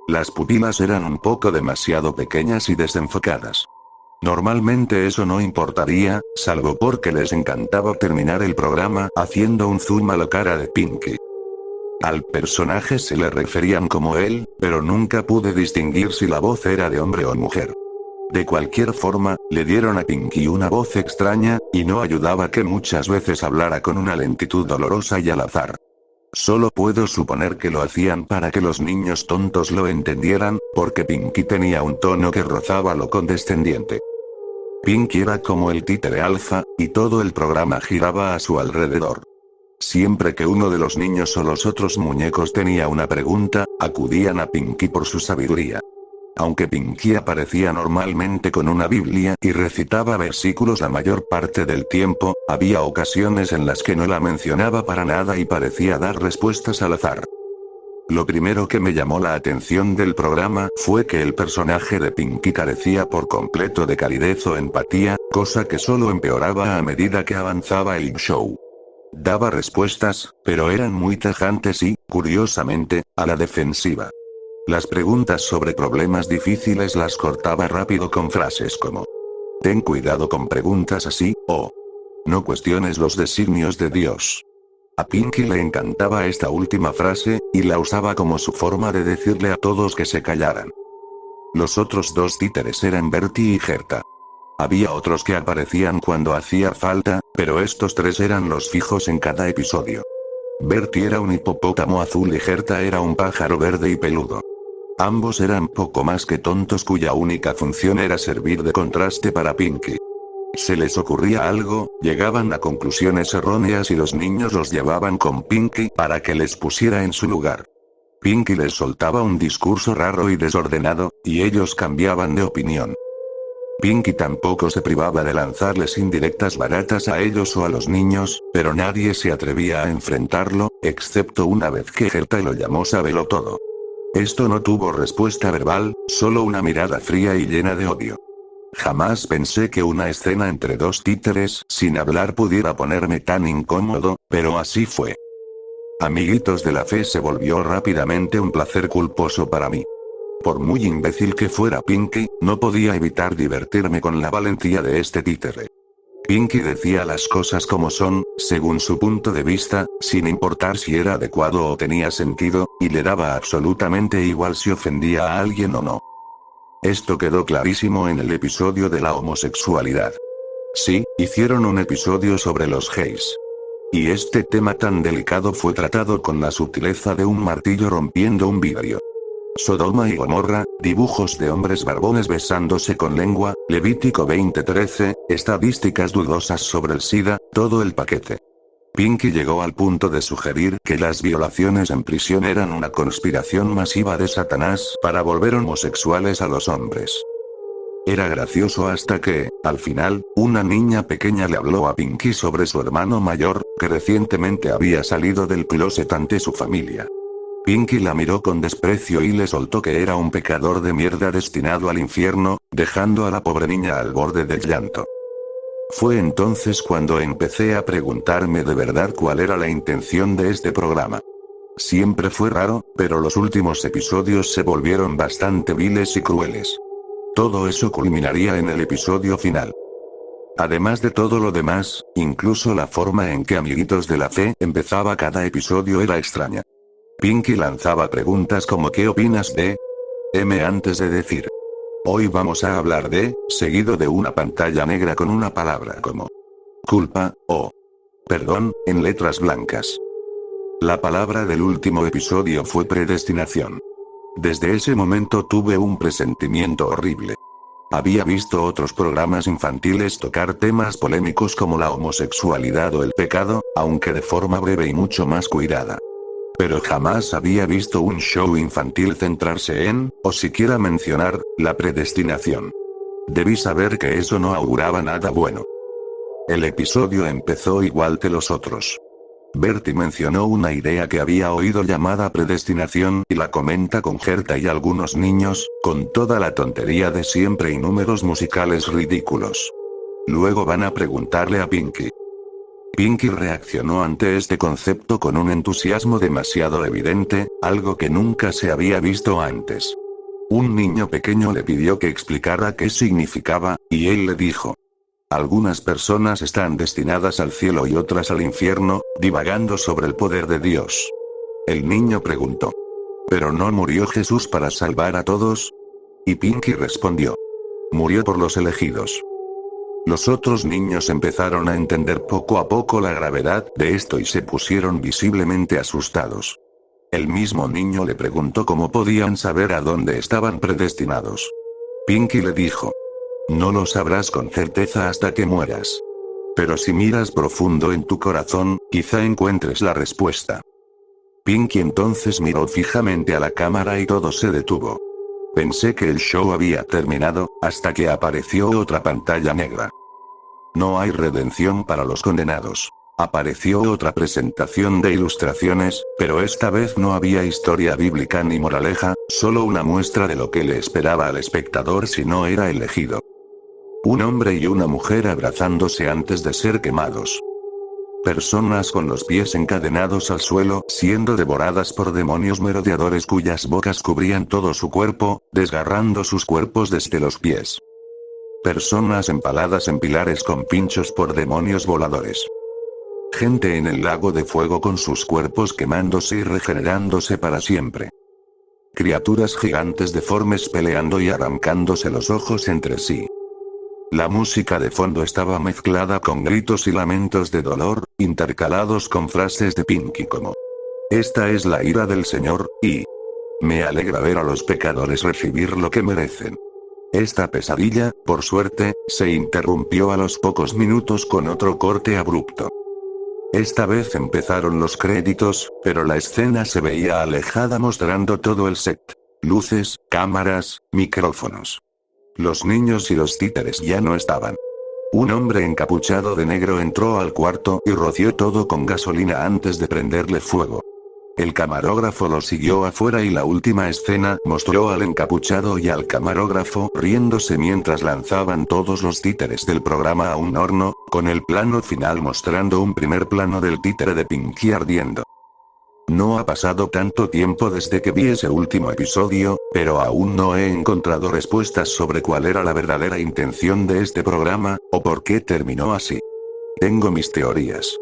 Las pupilas eran un poco demasiado pequeñas y desenfocadas. Normalmente eso no importaría, salvo porque les encantaba terminar el programa haciendo un zoom a la cara de Pinky. Al personaje se le referían como él, pero nunca pude distinguir si la voz era de hombre o mujer. De cualquier forma, le dieron a Pinky una voz extraña, y no ayudaba que muchas veces hablara con una lentitud dolorosa y al azar. Solo puedo suponer que lo hacían para que los niños tontos lo entendieran, porque Pinky tenía un tono que rozaba lo condescendiente. Pinky era como el títere alfa, y todo el programa giraba a su alrededor. Siempre que uno de los niños o los otros muñecos tenía una pregunta, acudían a Pinky por su sabiduría. Aunque Pinky aparecía normalmente con una Biblia y recitaba versículos la mayor parte del tiempo, había ocasiones en las que no la mencionaba para nada y parecía dar respuestas al azar. Lo primero que me llamó la atención del programa fue que el personaje de Pinky carecía por completo de calidez o empatía, cosa que solo empeoraba a medida que avanzaba el show. Daba respuestas, pero eran muy tajantes y, curiosamente, a la defensiva. Las preguntas sobre problemas difíciles las cortaba rápido con frases como: ten cuidado con preguntas así, o no cuestiones los designios de Dios. A Pinky le encantaba esta última frase, y la usaba como su forma de decirle a todos que se callaran. Los otros dos títeres eran Bertie y Gerta. Había otros que aparecían cuando hacía falta, pero estos 3 eran los fijos en cada episodio. Bertie era un hipopótamo azul y Gerta era un pájaro verde y peludo. Ambos eran poco más que tontos cuya única función era servir de contraste para Pinky. Se les ocurría algo, llegaban a conclusiones erróneas y los niños los llevaban con Pinky para que les pusiera en su lugar. Pinky les soltaba un discurso raro y desordenado, y ellos cambiaban de opinión. Pinky tampoco se privaba de lanzarles indirectas baratas a ellos o a los niños, pero nadie se atrevía a enfrentarlo, excepto una vez que Gerta lo llamó Sabelotodo. Esto no tuvo respuesta verbal, solo una mirada fría y llena de odio. Jamás pensé que una escena entre 2 títeres sin hablar pudiera ponerme tan incómodo, pero así fue. Amiguitos de la Fe se volvió rápidamente un placer culposo para mí. Por muy imbécil que fuera Pinky, no podía evitar divertirme con la valentía de este títere. Pinky decía las cosas como son, según su punto de vista, sin importar si era adecuado o tenía sentido, y le daba absolutamente igual si ofendía a alguien o no. Esto quedó clarísimo en el episodio de la homosexualidad. Sí, hicieron un episodio sobre los gays. Y este tema tan delicado fue tratado con la sutileza de un martillo rompiendo un vidrio. Sodoma y Gomorra, dibujos de hombres barbones besándose con lengua, Levítico 20:13, estadísticas dudosas sobre el SIDA, todo el paquete. Pinky llegó al punto de sugerir que las violaciones en prisión eran una conspiración masiva de Satanás para volver homosexuales a los hombres. Era gracioso hasta que, al final, una niña pequeña le habló a Pinky sobre su hermano mayor, que recientemente había salido del closet ante su familia. Pinky la miró con desprecio y le soltó que era un pecador de mierda destinado al infierno, dejando a la pobre niña al borde del llanto. Fue entonces cuando empecé a preguntarme de verdad cuál era la intención de este programa. Siempre fue raro, pero los últimos episodios se volvieron bastante viles y crueles. Todo eso culminaría en el episodio final. Además de todo lo demás, incluso la forma en que Amiguitos de la Fe empezaba cada episodio era extraña. Pinky lanzaba preguntas como ¿qué opinas de? Antes de decir. Hoy vamos a hablar de, seguido de una pantalla negra con una palabra como culpa, o perdón, en letras blancas. La palabra del último episodio fue predestinación. Desde ese momento tuve un presentimiento horrible. Había visto otros programas infantiles tocar temas polémicos como la homosexualidad o el pecado, aunque de forma breve y mucho más cuidada. Pero jamás había visto un show infantil centrarse en, o siquiera mencionar, la predestinación. Debí saber que eso no auguraba nada bueno. El episodio empezó igual que los otros. Bertie mencionó una idea que había oído llamada predestinación y la comenta con Gerta y algunos niños, con toda la tontería de siempre y números musicales ridículos. Luego van a preguntarle a Pinky. Pinky reaccionó ante este concepto con un entusiasmo demasiado evidente, algo que nunca se había visto antes. Un niño pequeño le pidió que explicara qué significaba, y él le dijo. Algunas personas están destinadas al cielo y otras al infierno, divagando sobre el poder de Dios. El niño preguntó. ¿Pero no murió Jesús para salvar a todos? Y Pinky respondió. Murió por los elegidos. Los otros niños empezaron a entender poco a poco la gravedad de esto y se pusieron visiblemente asustados. El mismo niño le preguntó cómo podían saber a dónde estaban predestinados. Pinky le dijo. No lo sabrás con certeza hasta que mueras. Pero si miras profundo en tu corazón, quizá encuentres la respuesta. Pinky entonces miró fijamente a la cámara y todo se detuvo. Pensé que el show había terminado, hasta que apareció otra pantalla negra. No hay redención para los condenados. Apareció otra presentación de ilustraciones, pero esta vez no había historia bíblica ni moraleja, solo una muestra de lo que le esperaba al espectador si no era elegido. Un hombre y una mujer abrazándose antes de ser quemados. Personas con los pies encadenados al suelo, siendo devoradas por demonios merodeadores cuyas bocas cubrían todo su cuerpo, desgarrando sus cuerpos desde los pies. Personas empaladas en pilares con pinchos por demonios voladores. Gente en el lago de fuego con sus cuerpos quemándose y regenerándose para siempre. Criaturas gigantes deformes peleando y arrancándose los ojos entre sí. La música de fondo estaba mezclada con gritos y lamentos de dolor, intercalados con frases de Pinky como: esta es la ira del Señor, y me alegra ver a los pecadores recibir lo que merecen. Esta pesadilla, por suerte, se interrumpió a los pocos minutos con otro corte abrupto. Esta vez empezaron los créditos, pero la escena se veía alejada mostrando todo el set. Luces, cámaras, micrófonos. Los niños y los títeres ya no estaban. Un hombre encapuchado de negro entró al cuarto y roció todo con gasolina antes de prenderle fuego. El camarógrafo lo siguió afuera y la última escena mostró al encapuchado y al camarógrafo riéndose mientras lanzaban todos los títeres del programa a un horno, con el plano final mostrando un primer plano del títere de Pinky ardiendo. No ha pasado tanto tiempo desde que vi ese último episodio, pero aún no he encontrado respuestas sobre cuál era la verdadera intención de este programa, o por qué terminó así. Tengo mis teorías.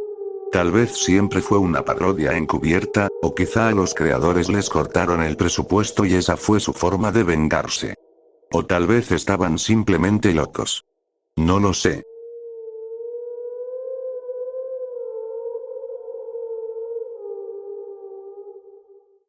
Tal vez siempre fue una parodia encubierta, o quizá a los creadores les cortaron el presupuesto y esa fue su forma de vengarse. O tal vez estaban simplemente locos. No lo sé,